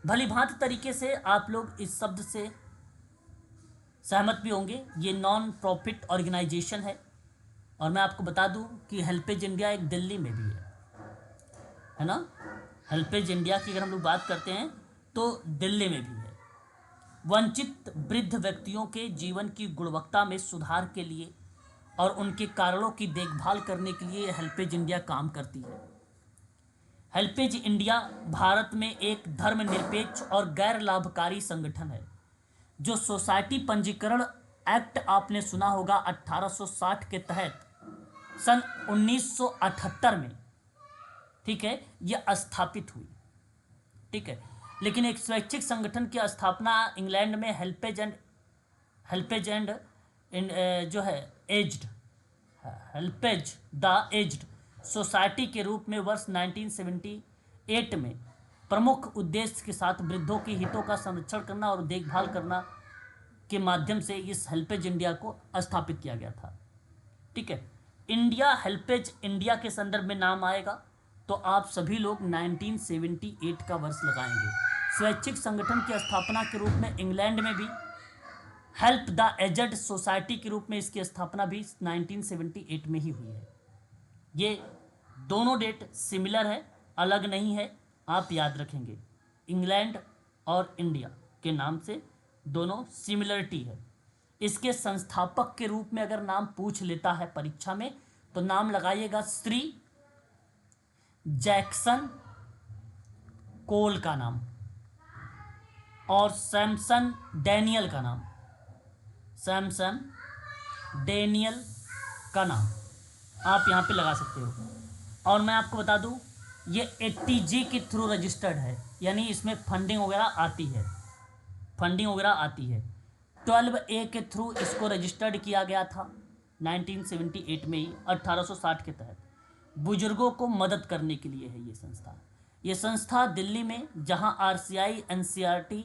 भली भांति तरीके से आप लोग इस शब्द से सहमत भी होंगे। ये नॉन प्रॉफिट ऑर्गेनाइजेशन है और मैं आपको बता दूं कि हेल्पेज इंडिया एक दिल्ली में भी है ना। हेल्पेज इंडिया की अगर हम लोग बात करते हैं तो दिल्ली में भी है। वंचित वृद्ध व्यक्तियों के जीवन की गुणवत्ता में सुधार के लिए और उनके कारणों की देखभाल करने के लिए हेल्पेज इंडिया काम करती है। हेल्पेज इंडिया भारत में एक धर्मनिरपेक्ष और गैर लाभकारी संगठन है जो सोसाइटी पंजीकरण एक्ट आपने सुना होगा 1860 के तहत सन 1978 में, ठीक है, यह स्थापित हुई। ठीक है, लेकिन एक स्वैच्छिक संगठन की स्थापना इंग्लैंड में हेल्पेज जो है aged HelpAge the aged society के रूप में वर्ष 1978 में प्रमुख उद्देश्य के साथ वृद्धों के हितों का संरक्षण करना और देखभाल करना के माध्यम से इस हेल्पेज इंडिया को स्थापित किया गया था। ठीक है, इंडिया हेल्पेज इंडिया के संदर्भ में नाम आएगा तो आप सभी लोग 1978 का वर्ष लगाएंगे। स्वैच्छिक संगठन की स्थापना के रूप में इंग्लैंड में भी हेल्प द एजेड सोसाइटी के रूप में इसकी स्थापना भी 1978 में ही हुई है। ये दोनों डेट सिमिलर है, अलग नहीं है, आप याद रखेंगे। इंग्लैंड और इंडिया के नाम से दोनों सिमिलरिटी है। इसके संस्थापक के रूप में अगर नाम पूछ लेता है परीक्षा में तो नाम लगाइएगा श्री जैक्सन कोल का नाम और सैमसन डैनियल का नाम, सैमसन डैनियल का नाम आप यहाँ पे लगा सकते हो। और मैं आपको बता दूँ ये 80G के थ्रू रजिस्टर्ड है, यानी इसमें फंडिंग वगैरह आती है, 12A के थ्रू इसको रजिस्टर्ड किया गया था 1978 में ही, 1860 के तहत। बुजुर्गों को मदद करने के लिए है ये संस्था। ये संस्था दिल्ली में जहां RCI NCRT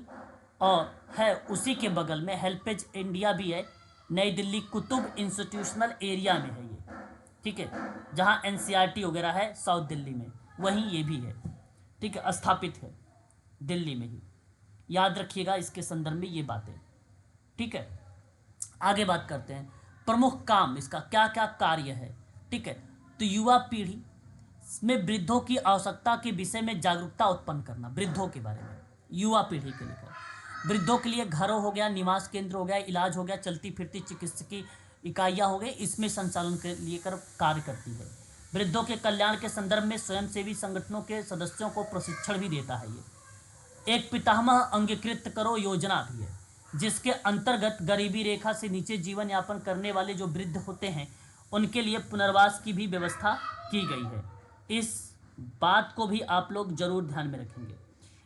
और है उसी के बगल में हेल्पेज इंडिया भी है, नई दिल्ली कुतुब इंस्टीट्यूशनल एरिया में है ये। ठीक है, जहां NCRT वगैरह है साउथ दिल्ली में, वहीं ये भी है। ठीक है, स्थापित है दिल्ली में ही, याद रखिएगा इसके संदर्भ में ये बातें। ठीक है, आगे बात करते हैं प्रमुख काम इसका क्या क्या कार्य है। ठीक है, तो युवा पीढ़ी में वृद्धों की आवश्यकता के विषय में जागरूकता उत्पन्न करना, वृद्धों के बारे में, युवा पीढ़ी के लेकर वृद्धों के लिए घरों हो गया, निवास केंद्र हो गया, इलाज हो गया, चलती फिरती चिकित्सकीय इकाइयाँ हो गई, इसमें संचालन के लिए कार्य करती है। वृद्धों के कल्याण के संदर्भ में स्वयंसेवी संगठनों के सदस्यों को प्रशिक्षण भी देता है। ये एक पितामह अंगीकृत करो योजना भी है जिसके अंतर्गत गरीबी रेखा से नीचे जीवन यापन करने वाले जो वृद्ध होते हैं उनके लिए पुनर्वास की भी व्यवस्था की गई है। इस बात को भी आप लोग जरूर ध्यान में रखेंगे।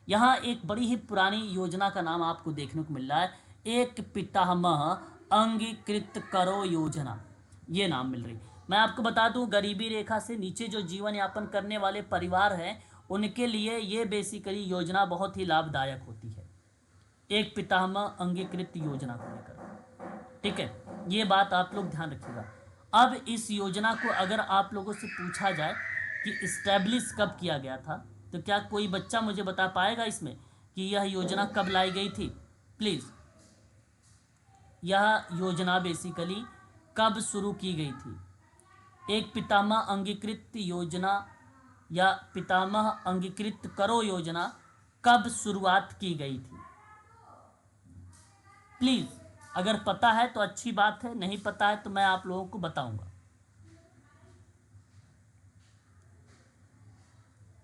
यहाँ एक बड़ी ही पुरानी योजना का नाम आपको देखने को मिल रहा है, एक पितामह अंगीकृत करो योजना, ये नाम मिल रही। मैं आपको बता दूं गरीबी रेखा से नीचे जो जीवन यापन करने वाले परिवार हैं उनके लिए ये बेसिकली योजना बहुत ही लाभदायक होती है, एक पितामह अंगीकृत योजना को लेकर। ठीक है, ये बात आप लोग ध्यान रखिएगा। अब इस योजना को अगर आप लोगों से पूछा जाए कि इस्टेब्लिश कब किया गया था तो क्या कोई बच्चा मुझे बता पाएगा इसमें कि यह योजना कब लाई गई थी? प्लीज़, यह योजना बेसिकली कब शुरू की गई थी? एक पितामह अंगीकृत योजना या पितामह अंगीकृत करो योजना कब शुरुआत की गई थी? प्लीज़, अगर पता है तो अच्छी बात है, नहीं पता है तो मैं आप लोगों को बताऊंगा।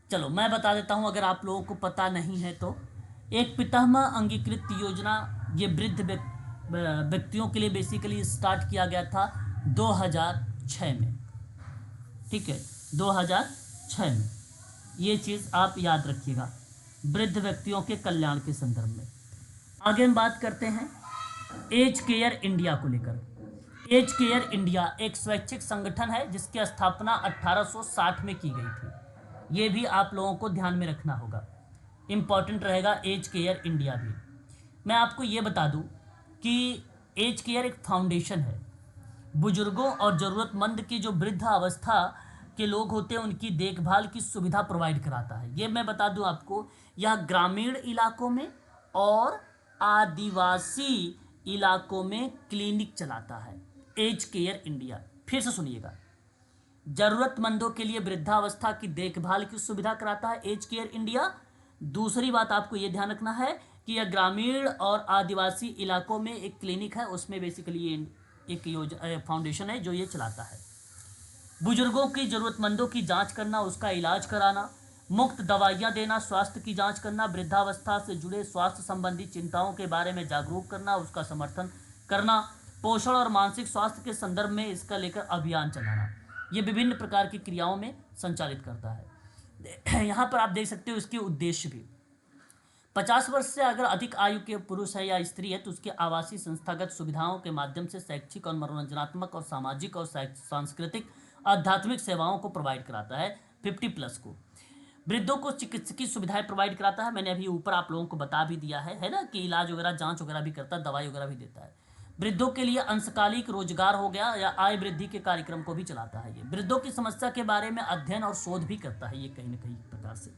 चलो मैं बता देता हूं अगर आप लोगों को पता नहीं है तो। एक पितामह अंगीकृत योजना ये वृद्ध व्यक्तियों के लिए बेसिकली स्टार्ट किया गया था 2006 में। ठीक है, 2006 में। ये चीज़ आप याद रखिएगा वृद्ध व्यक्तियों के कल्याण के संदर्भ में। आगे हम बात करते हैं एज केयर इंडिया को लेकर। एज केयर इंडिया एक स्वैच्छिक संगठन है जिसकी स्थापना 1860 में की गई थी। ये भी आप लोगों को ध्यान में रखना होगा, इम्पॉर्टेंट रहेगा एज केयर इंडिया भी। मैं आपको ये बता दूं कि एज केयर एक फाउंडेशन है, बुजुर्गों और ज़रूरतमंद की जो वृद्ध अवस्था के लोग होते हैं उनकी देखभाल की सुविधा प्रोवाइड कराता है। ये मैं बता दूं आपको, यह ग्रामीण इलाकों में और आदिवासी इलाकों में क्लिनिक चलाता है। एज केयर इंडिया, फिर से सुनिएगा, जरूरतमंदों के लिए वृद्धावस्था की देखभाल की सुविधा कराता है एज केयर इंडिया। दूसरी बात आपको यह ध्यान रखना है कि यह ग्रामीण और आदिवासी इलाकों में एक क्लिनिक है, उसमें बेसिकली ये एक योजना फाउंडेशन है जो ये चलाता है। बुजुर्गों की ज़रूरतमंदों की जांच करना, उसका इलाज कराना, मुफ्त दवाइयाँ देना, स्वास्थ्य की जांच करना, वृद्धावस्था से जुड़े स्वास्थ्य संबंधी चिंताओं के बारे में जागरूक करना, उसका समर्थन करना, पोषण और मानसिक स्वास्थ्य के संदर्भ में इसका लेकर अभियान चलाना, ये विभिन्न प्रकार की क्रियाओं में संचालित करता है। यहाँ पर आप देख सकते हो इसके उद्देश्य भी, 50 वर्ष से अगर अधिक आयु के पुरुष है या स्त्री है तो उसके आवासीय संस्थागत सुविधाओं के माध्यम से शैक्षिक और मनोरंजनात्मक और सामाजिक और सांस्कृतिक आध्यात्मिक सेवाओं को प्रोवाइड कराता है 50+ को। वृद्धों को चिकित्सकीय सुविधाएं प्रोवाइड कराता है, मैंने अभी ऊपर आप लोगों को बता भी दिया है ना, कि इलाज वगैरह जांच वगैरह भी करता है, दवाई वगैरह भी देता है। वृद्धों के लिए अंशकालिक रोजगार हो गया या आय वृद्धि के कार्यक्रम को भी चलाता है। ये वृद्धों की समस्या के बारे में अध्ययन और शोध भी करता है ये कहीं ना कहीं प्रकार से,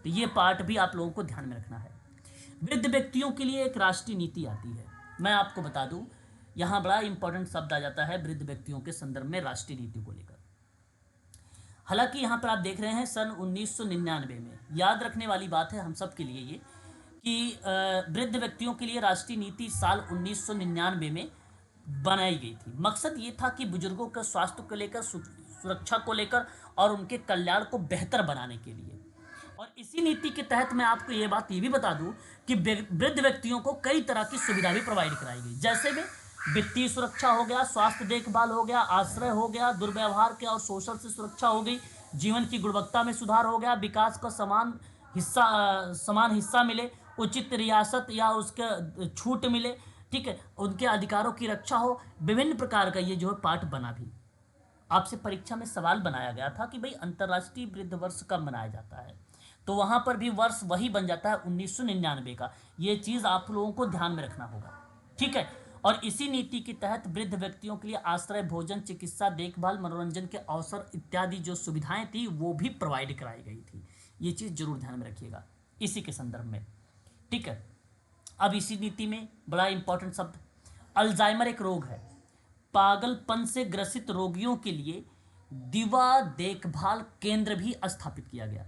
तो ये पार्ट भी आप लोगों को ध्यान में रखना है। वृद्ध व्यक्तियों के लिए एक राष्ट्रीय नीति आती है, मैं आपको बता दूं, यहाँ बड़ा इंपॉर्टेंट शब्द आ जाता है वृद्ध व्यक्तियों के संदर्भ में राष्ट्रीय नीति को लेकर। हालांकि यहाँ पर आप देख रहे हैं सन 1999 में, याद रखने वाली बात है हम सब के लिए ये, कि वृद्ध व्यक्तियों के लिए राष्ट्रीय नीति साल 1999 में बनाई गई थी। मकसद ये था कि बुजुर्गों के स्वास्थ्य को लेकर, सुरक्षा को लेकर और उनके कल्याण को बेहतर बनाने के लिए। और इसी नीति के तहत मैं आपको ये बात ये भी बता दूं कि वृद्ध व्यक्तियों को कई तरह की सुविधा भी प्रोवाइड कराई गई, जैसे में वित्तीय सुरक्षा हो गया, स्वास्थ्य देखभाल हो गया, आश्रय हो गया, दुर्व्यवहार के और शोषण से सुरक्षा हो गई, जीवन की गुणवत्ता में सुधार हो गया, विकास का समान हिस्सा मिले, उचित रियासत या उसके छूट मिले, ठीक है, उनके अधिकारों की रक्षा हो, विभिन्न प्रकार का ये जो है पाठ बना भी। आपसे परीक्षा में सवाल बनाया गया था कि भाई अंतर्राष्ट्रीय वृद्ध वर्ष कब मनाया जाता है, तो वहां पर भी वर्ष वही बन जाता है 1999 का। ये चीज़ आप लोगों को ध्यान में रखना होगा, ठीक है। और इसी नीति के तहत वृद्ध व्यक्तियों के लिए आश्रय, भोजन, चिकित्सा, देखभाल, मनोरंजन के अवसर इत्यादि जो सुविधाएं थी वो भी प्रोवाइड कराई गई थी। ये चीज़ जरूर ध्यान में रखिएगा इसी के संदर्भ में, ठीक है। अब इसी नीति में बड़ा इंपॉर्टेंट शब्द, अल्जाइमर एक रोग है, पागलपन से ग्रसित रोगियों के लिए दिवा देखभाल केंद्र भी स्थापित किया गया।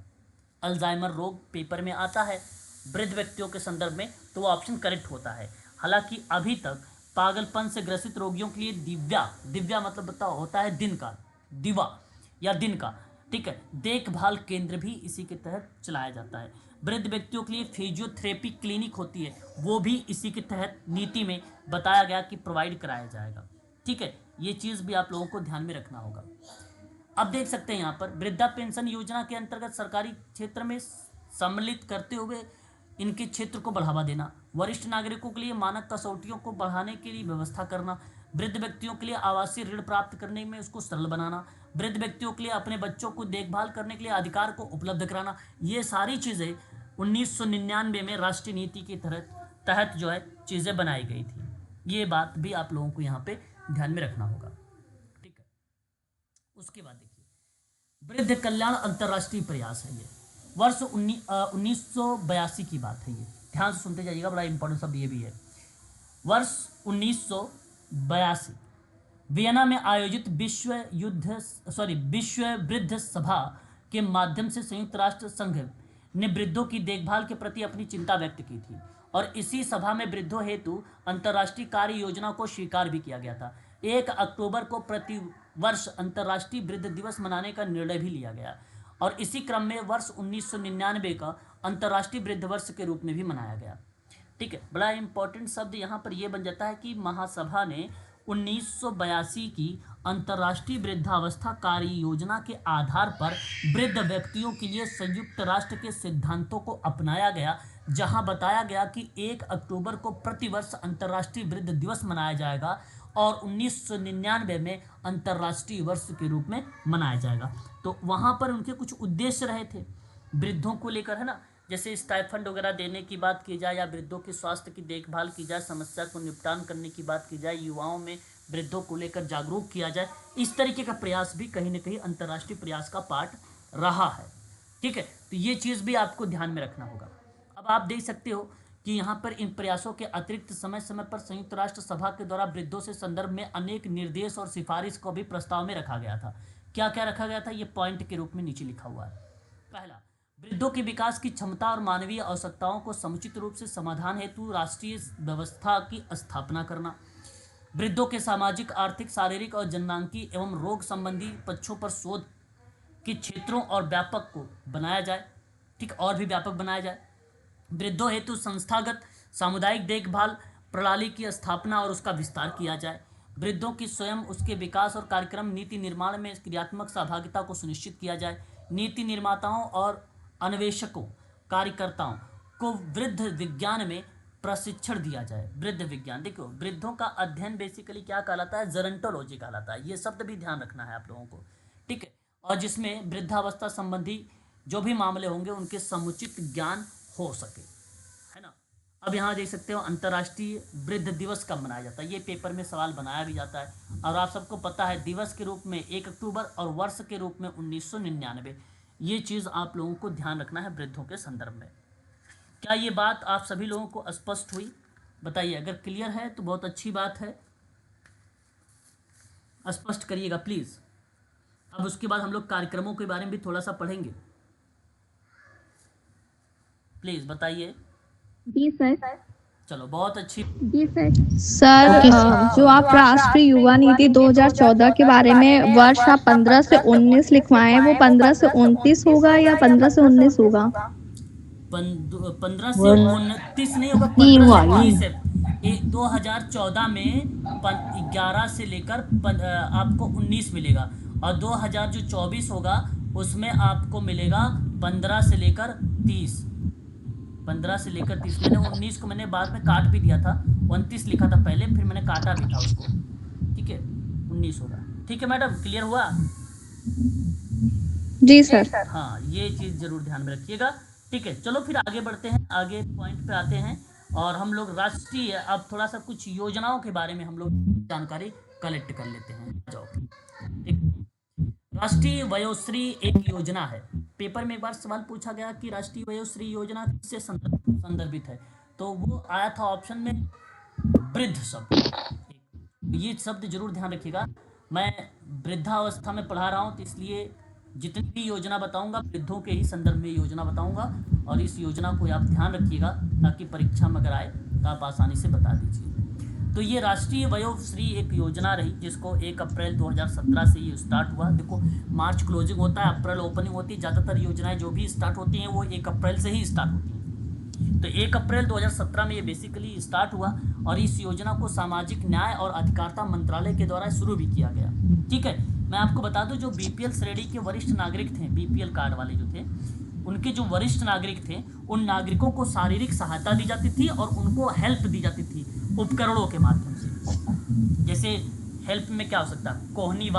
अल्जाइमर रोग पेपर में आता है वृद्ध व्यक्तियों के संदर्भ में, तो वो ऑप्शन करेक्ट होता है। हालांकि अभी तक पागलपन से ग्रसित रोगियों के लिए दिव्या मतलब बताओ होता है दिन का, दिवा या दिन का, ठीक है, देखभाल केंद्र भी इसी के तहत चलाया जाता है। वृद्ध व्यक्तियों के लिए फिजियोथेरेपी क्लिनिक होती है, वो भी इसी के तहत नीति में बताया गया कि प्रोवाइड कराया जाएगा, ठीक है। ये चीज़ भी आप लोगों को ध्यान में रखना होगा। अब देख सकते हैं यहाँ पर वृद्धा पेंशन योजना के अंतर्गत सरकारी क्षेत्र में सम्मिलित करते हुए इनके क्षेत्र को बढ़ावा देना, वरिष्ठ नागरिकों के लिए मानक कसौटियों को बढ़ाने के लिए व्यवस्था करना, वृद्ध व्यक्तियों के लिए आवासीय ऋण प्राप्त करने में उसको सरल बनाना, वृद्ध व्यक्तियों के लिए अपने बच्चों को देखभाल करने के लिए अधिकार को उपलब्ध कराना, ये सारी चीज़ें 1999 में राष्ट्रीय नीति के तहत जो है चीज़ें बनाई गई थी। ये बात भी आप लोगों को यहाँ पे ध्यान में रखना होगा, ठीक है। उसके बाद देखिए वृद्ध कल्याण अंतर्राष्ट्रीय प्रयास है, ये वर्ष 1982 की बात है, ये ध्यान से सुनते जाइएगा, बड़ा इंपॉर्टेंट शब्द ये भी है। वर्ष 1982 वियना में आयोजित विश्व वृद्ध सभा के माध्यम से संयुक्त राष्ट्र संघ ने वृद्धों की देखभाल के प्रति अपनी चिंता व्यक्त की थी और इसी सभा में वृद्धों हेतु अंतर्राष्ट्रीय कार्य योजना को स्वीकार भी किया गया था। 1 अक्टूबर को प्रति वर्ष अंतर्राष्ट्रीय वृद्ध दिवस मनाने का निर्णय भी लिया गया और इसी क्रम में वर्ष 1999 का अंतर्राष्ट्रीय वृद्ध वर्ष के रूप में भी मनाया गया, ठीक है। बड़ा इंपॉर्टेंट शब्द यहाँ पर यह बन जाता है कि महासभा ने 1982 की अंतर्राष्ट्रीय वृद्धावस्था कार्य योजना के आधार पर वृद्ध व्यक्तियों के लिए संयुक्त राष्ट्र के सिद्धांतों को अपनाया गया, जहां बताया गया कि 1 अक्टूबर को प्रतिवर्ष अंतर्राष्ट्रीय वृद्ध दिवस मनाया जाएगा और 1999 में अंतर्राष्ट्रीय वर्ष के रूप में मनाया जाएगा। तो वहाँ पर उनके कुछ उद्देश्य रहे थे वृद्धों को लेकर, है ना, जैसे स्टाइफंड वगैरह देने की बात की जाए या वृद्धों के स्वास्थ्य की देखभाल की जाए, समस्या को निपटान करने की बात की जाए, युवाओं में वृद्धों को लेकर जागरूक किया जाए। इस तरीके का प्रयास भी कहीं ना कहीं अंतर्राष्ट्रीय प्रयास का पार्ट रहा है। ठीक है, तो ये चीज़ भी आपको ध्यान में रखना होगा। अब आप देख सकते हो कि यहाँ पर इन प्रयासों के अतिरिक्त समय समय पर संयुक्त राष्ट्र सभा के द्वारा वृद्धों से संदर्भ में अनेक निर्देश और सिफारिश को भी प्रस्ताव में रखा गया था। क्या क्या रखा गया था, ये पॉइंट के रूप में नीचे लिखा हुआ है। पहला, वृद्धों के विकास की क्षमता और मानवीय आवश्यकताओं को समुचित रूप से समाधान हेतु राष्ट्रीय व्यवस्था की स्थापना करना। वृद्धों के सामाजिक, आर्थिक, शारीरिक और जननांगी एवं रोग संबंधी पक्षों पर शोध के क्षेत्रों और व्यापक को बनाया जाए। ठीक, और भी व्यापक बनाया जाए। वृद्धों हेतु संस्थागत सामुदायिक देखभाल प्रणाली की स्थापना और उसका विस्तार किया जाए। वृद्धों की स्वयं, उसके विकास और कार्यक्रम नीति निर्माण में क्रियात्मक सहभागिता को सुनिश्चित किया जाए। नीति निर्माताओं और अन्वेषकों, कार्यकर्ताओं को वृद्ध विज्ञान में प्रशिक्षण दिया जाए। वृद्ध विज्ञान, देखो वृद्धों का अध्ययन बेसिकली क्या कहलाता है, जेरंटोलॉजी कहलाता है। ये शब्द भी ध्यान रखना है आप लोगों को। ठीक है, और जिसमें वृद्धावस्था संबंधी जो भी मामले होंगे उनके समुचित ज्ञान हो सके, है ना। अब यहाँ देख सकते हो अंतर्राष्ट्रीय वृद्ध दिवस कब मनाया जाता है, ये पेपर में सवाल बनाया भी जाता है। और आप सबको पता है दिवस के रूप में 1 अक्टूबर और वर्ष के रूप में 1999। ये चीज़ आप लोगों को ध्यान रखना है वृद्धों के संदर्भ में। क्या ये बात आप सभी लोगों को स्पष्ट हुई? बताइए, अगर क्लियर है तो बहुत अच्छी बात है, स्पष्ट करिएगा प्लीज़। अब उसके बाद हम लोग कार्यक्रमों के बारे में भी थोड़ा सा पढ़ेंगे, प्लीज़ बताइए। जी सर। चलो, बहुत अच्छी। जी सर। सर जो आप राष्ट्रीय युवा नीति 2014 के बारे में वर्ष आप 15 से 19 लिखवाएं, वो 15 से 29 होगा या 15 से 19 होगा? 15 से 29 नहीं होगा, 15 से 30 है। 2014 में 11 से लेकर आपको 19 मिलेगा, और 2024 होगा उसमें आपको मिलेगा 15 से लेकर 30। 15 से लेकर 30, मैंने 19 को मैंने बाद में काट भी दिया था, 29 लिखा था पहले, फिर मैंने काटा भी था उसको। ठीक है, 19 होगा। ठीक है मैडम, क्लियर हुआ? जी सर। हाँ, ये चीज़ जरूर ध्यान में रखिएगा। ठीक है, चलो फिर आगे बढ़ते हैं, आगे पॉइंट पे आते हैं, और हम लोग राष्ट्रीय, अब थोड़ा सा कुछ योजनाओं के बारे में हम लोग जानकारी कलेक्ट कर लेते हैं। जाओ। ठीक, राष्ट्रीय वयोश्री एक योजना है। पेपर में एक बार सवाल पूछा गया कि राष्ट्रीय वयोश्री योजना किससे संदर्भित है, तो वो आया था ऑप्शन में वृद्ध शब्द। ये शब्द जरूर ध्यान रखिएगा। मैं वृद्धावस्था में पढ़ा रहा हूँ, तो इसलिए जितनी भी योजना बताऊंगा वृद्धों के ही संदर्भ में योजना बताऊंगा, और इस योजना को आप ध्यान रखिएगा ताकि परीक्षा में अगर आए तो आप आसानी से बता दीजिए। तो ये राष्ट्रीय वयोश्री एक योजना रही, जिसको 1 अप्रैल 2017 से ये स्टार्ट हुआ। देखो, मार्च क्लोजिंग होता है, अप्रैल ओपनिंग होती है। ज़्यादातर योजनाएं जो भी स्टार्ट होती हैं वो 1 अप्रैल से ही स्टार्ट होती हैं। तो 1 अप्रैल 2017 में ये बेसिकली स्टार्ट हुआ, और इस योजना को सामाजिक न्याय और अधिकारिता मंत्रालय के द्वारा शुरू भी किया गया। ठीक है, मैं आपको बता दूं, जो बीपीएल श्रेणी के वरिष्ठ नागरिक थे, बीपीएल कार्ड वाले जो थे, उनके जो वरिष्ठ नागरिक थे, उन नागरिकों को शारीरिक सहायता दी जाती थी और उनको हेल्प दी जाती थी उपकरणों के माध्यम से। जैसे हेल्प में क्या हो सकता है, कोहनी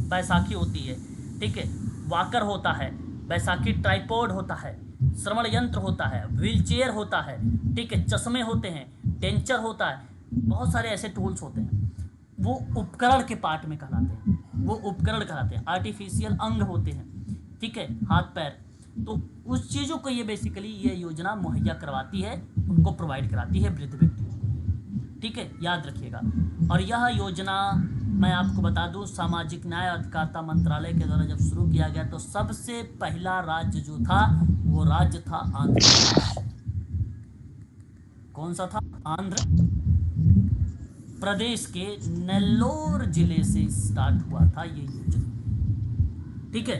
बैसाखी होती है, ठीक है, वाकर होता है, बैसाखी ट्राइपॉड होता है, श्रवण यंत्र होता है, व्हील चेयर होता है, ठीक है, चश्मे होते हैं, डेंचर होता है, बहुत सारे ऐसे टूल्स होते हैं। वो उपकरण के पार्ट में कहलाते हैं, वो उपकरण कहलाते हैं, आर्टिफिशियल अंग होते हैं, ठीक है, हाथ पैर। तो उस चीज़ों को ये बेसिकली ये योजना मुहैया करवाती है, उनको प्रोवाइड कराती है वृद्ध व्यक्तियों को। ठीक है, याद रखिएगा। और यह योजना मैं आपको बता दूं, सामाजिक न्याय और अधिकारिता मंत्रालय के द्वारा जब शुरू किया गया तो सबसे पहला राज्य जो था वो राज्य था आंध्र प्रदेश। कौन सा था? आंध्र प्रदेश के नेल्लोर जिले से स्टार्ट हुआ था ये योजना। ठीक है,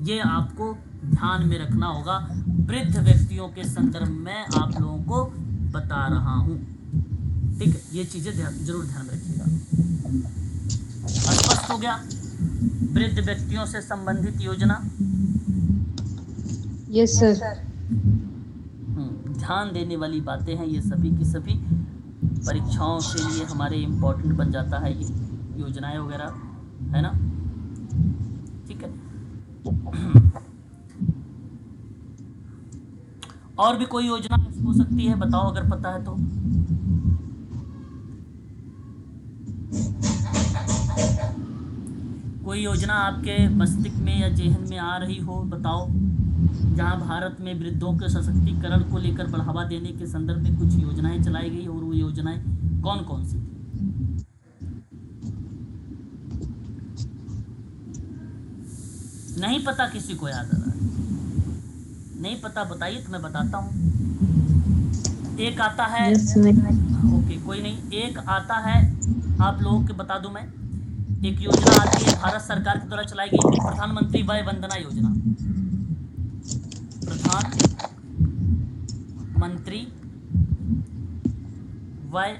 ये आपको ध्यान में रखना होगा, वृद्ध व्यक्तियों के संदर्भ में आप लोगों को बता रहा हूं। ठीक है, ये चीजें जरूर ध्यान में रखिएगा। स्पष्ट हो गया? वृद्ध व्यक्तियों से संबंधित योजना। Yes sir. ध्यान देने वाली बातें हैं ये सभी की सभी, परीक्षाओं के लिए हमारे इम्पोर्टेंट बन जाता है ये योजनाएं वगैरह, है ना। ठीक है, और भी कोई योजना हो सकती है, बताओ अगर पता है तो। कोई योजना आपके मस्तिष्क में या जेहन में आ रही हो, बताओ, जहां भारत में वृद्धों के सशक्तिकरण को लेकर बढ़ावा देने के संदर्भ में कुछ योजनाएं चलाई गई, और वो योजनाएं कौन कौन सी थी? नहीं पता किसी को याद आ रहा है? नहीं पता, बताइए तो मैं बताता हूँ। एक आता है, ओके कोई नहीं, एक आता है, आप लोगों के बता दूं मैं। एक योजना आती है भारत सरकार के द्वारा चलाई गई, प्रधानमंत्री वय वंदना योजना। प्रधानमंत्री वय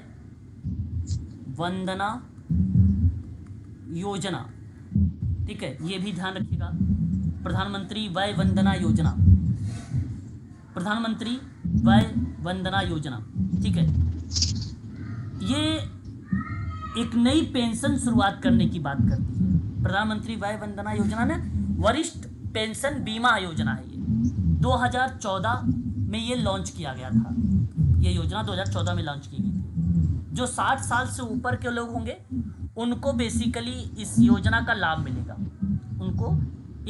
वंदना योजना, ठीक है, ये भी ध्यान रखिएगा। प्रधानमंत्री वय वंदना योजना, प्रधानमंत्री वय वंदना योजना, ठीक है। ये एक नई पेंशन शुरुआत करने की बात करती है। प्रधानमंत्री वय वंदना योजना ने वरिष्ठ पेंशन बीमा योजना है। ये 2014 में ये लॉन्च किया गया था। ये योजना 2014 में लॉन्च की गई थी। जो 60 साल से ऊपर के लोग होंगे उनको बेसिकली इस योजना का लाभ मिलेगा, उनको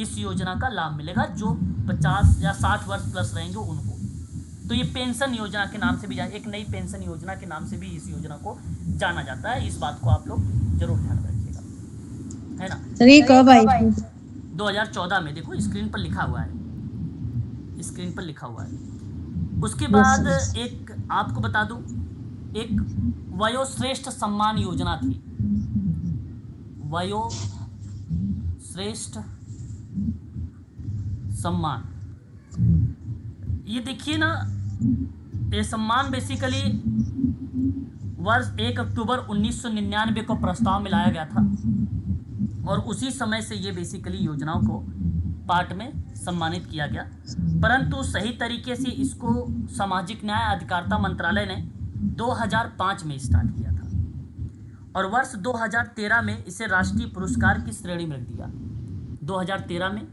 इस योजना का लाभ मिलेगा। जो 50 या 60 वर्ष प्लस रहेंगे उनको। तो ये पेंशन योजना के नाम से भी एक नई पेंशन योजना के नाम से भी इस योजना को जाना जाता है। इस बात को आप लोग जरूर ध्यान रखिएगा, है ना। सर ये कब आई थी? 2014 में, देखो स्क्रीन पर लिखा हुआ है, स्क्रीन पर लिखा हुआ है। उसके बाद एक आपको बता दूं, एक वयोश्रेष्ठ सम्मान योजना थी। वयोश्रेष्ठ सम्मान, ये देखिए ना, ये सम्मान बेसिकली वर्ष 1 अक्टूबर 1999 को प्रस्ताव में लाया गया था, और उसी समय से ये बेसिकली योजनाओं को पार्ट में सम्मानित किया गया। परंतु सही तरीके से इसको सामाजिक न्याय अधिकारिता मंत्रालय ने 2005 में स्टार्ट किया था, और वर्ष 2013 में इसे राष्ट्रीय पुरस्कार की श्रेणी में रख दिया। 2013 में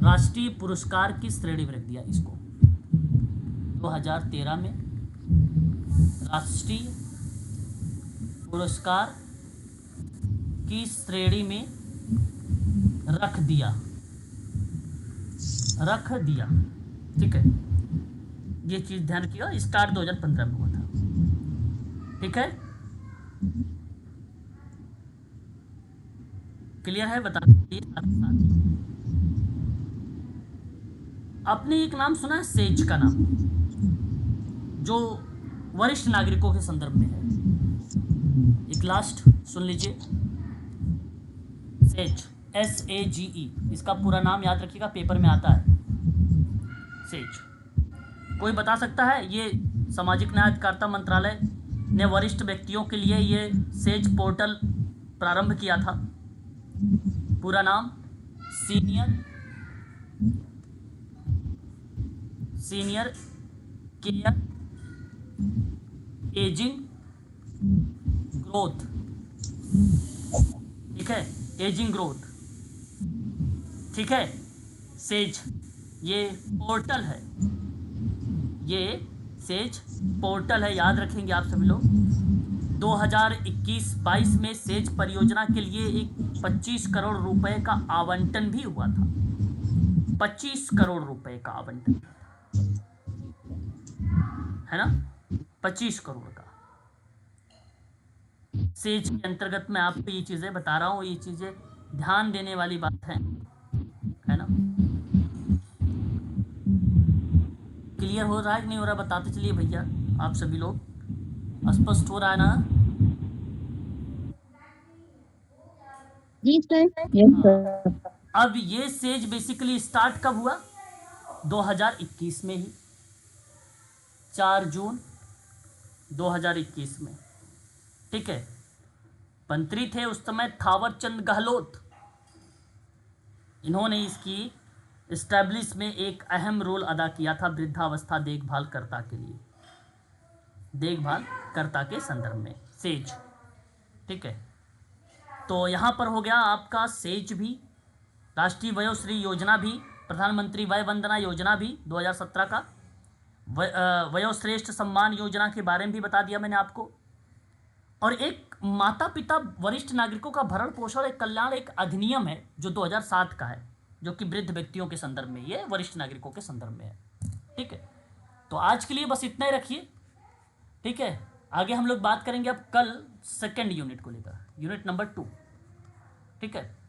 राष्ट्रीय पुरस्कार की श्रेणी में रख दिया इसको। 2013 में राष्ट्रीय पुरस्कार की श्रेणी में रख दिया, ठीक है। ये चीज ध्यान रखिएगा। स्टार्ट 2015 में हुआ था, ठीक है। क्लियर है? बता दीजिए साथ। आपने एक नाम सुना है सेज का नाम, जो वरिष्ठ नागरिकों के संदर्भ में है। एक लास्ट सुन लीजिए, सेज, SAGE, इसका पूरा नाम याद रखिएगा, पेपर में आता है सेज। कोई बता सकता है? ये सामाजिक न्याय अधिकारिता मंत्रालय ने वरिष्ठ व्यक्तियों के लिए ये सेज पोर्टल प्रारंभ किया था। पूरा नाम सीनियर केयर एजिंग ग्रोथ, ठीक है, एजिंग ग्रोथ, ठीक है। सेज ये पोर्टल है, ये सेज पोर्टल है, याद रखेंगे आप सभी लोग। 2021-22 में सेज परियोजना के लिए एक 25 करोड़ रुपए का आवंटन भी हुआ था। 25 करोड़ रुपए का आवंटन, है ना, 25 करोड़ का। सेज के अंतर्गत मैं आपको ये चीजें बता रहा हूँ, ये चीजें ध्यान देने वाली बात है ना। क्लियर हो रहा है कि नहीं हो रहा, बताते चलिए भैया आप सभी लोग। स्पष्ट हो रहा है ना? जी सर। Yes sir. अब ये सेज बेसिकली स्टार्ट कब हुआ? 2021 में ही, 4 जून 2021 में, ठीक है। मंत्री थे उस समय थावर चंद गहलोत। इन्होंने इसकी एस्टैब्लिश में एक अहम रोल अदा किया था वृद्धावस्था देखभालकर्ता के लिए, देखभालकर्ता के संदर्भ में सेज, ठीक है। तो यहाँ पर हो गया आपका सेज भी, राष्ट्रीय वयोश्री योजना भी, प्रधानमंत्री वय वंदना योजना भी 2017 का, वयोश्रेष्ठ सम्मान योजना के बारे में भी बता दिया मैंने आपको। और एक माता पिता वरिष्ठ नागरिकों का भरण पोषण एक कल्याण एक अधिनियम है जो 2007 का है, जो कि वृद्ध व्यक्तियों के संदर्भ में, ये वरिष्ठ नागरिकों के संदर्भ में है। ठीक है, तो आज के लिए बस इतना ही रखिए। ठीक है, आगे हम लोग बात करेंगे अब कल सेकेंड यूनिट को लेकर, यूनिट नंबर 2। ठीक है।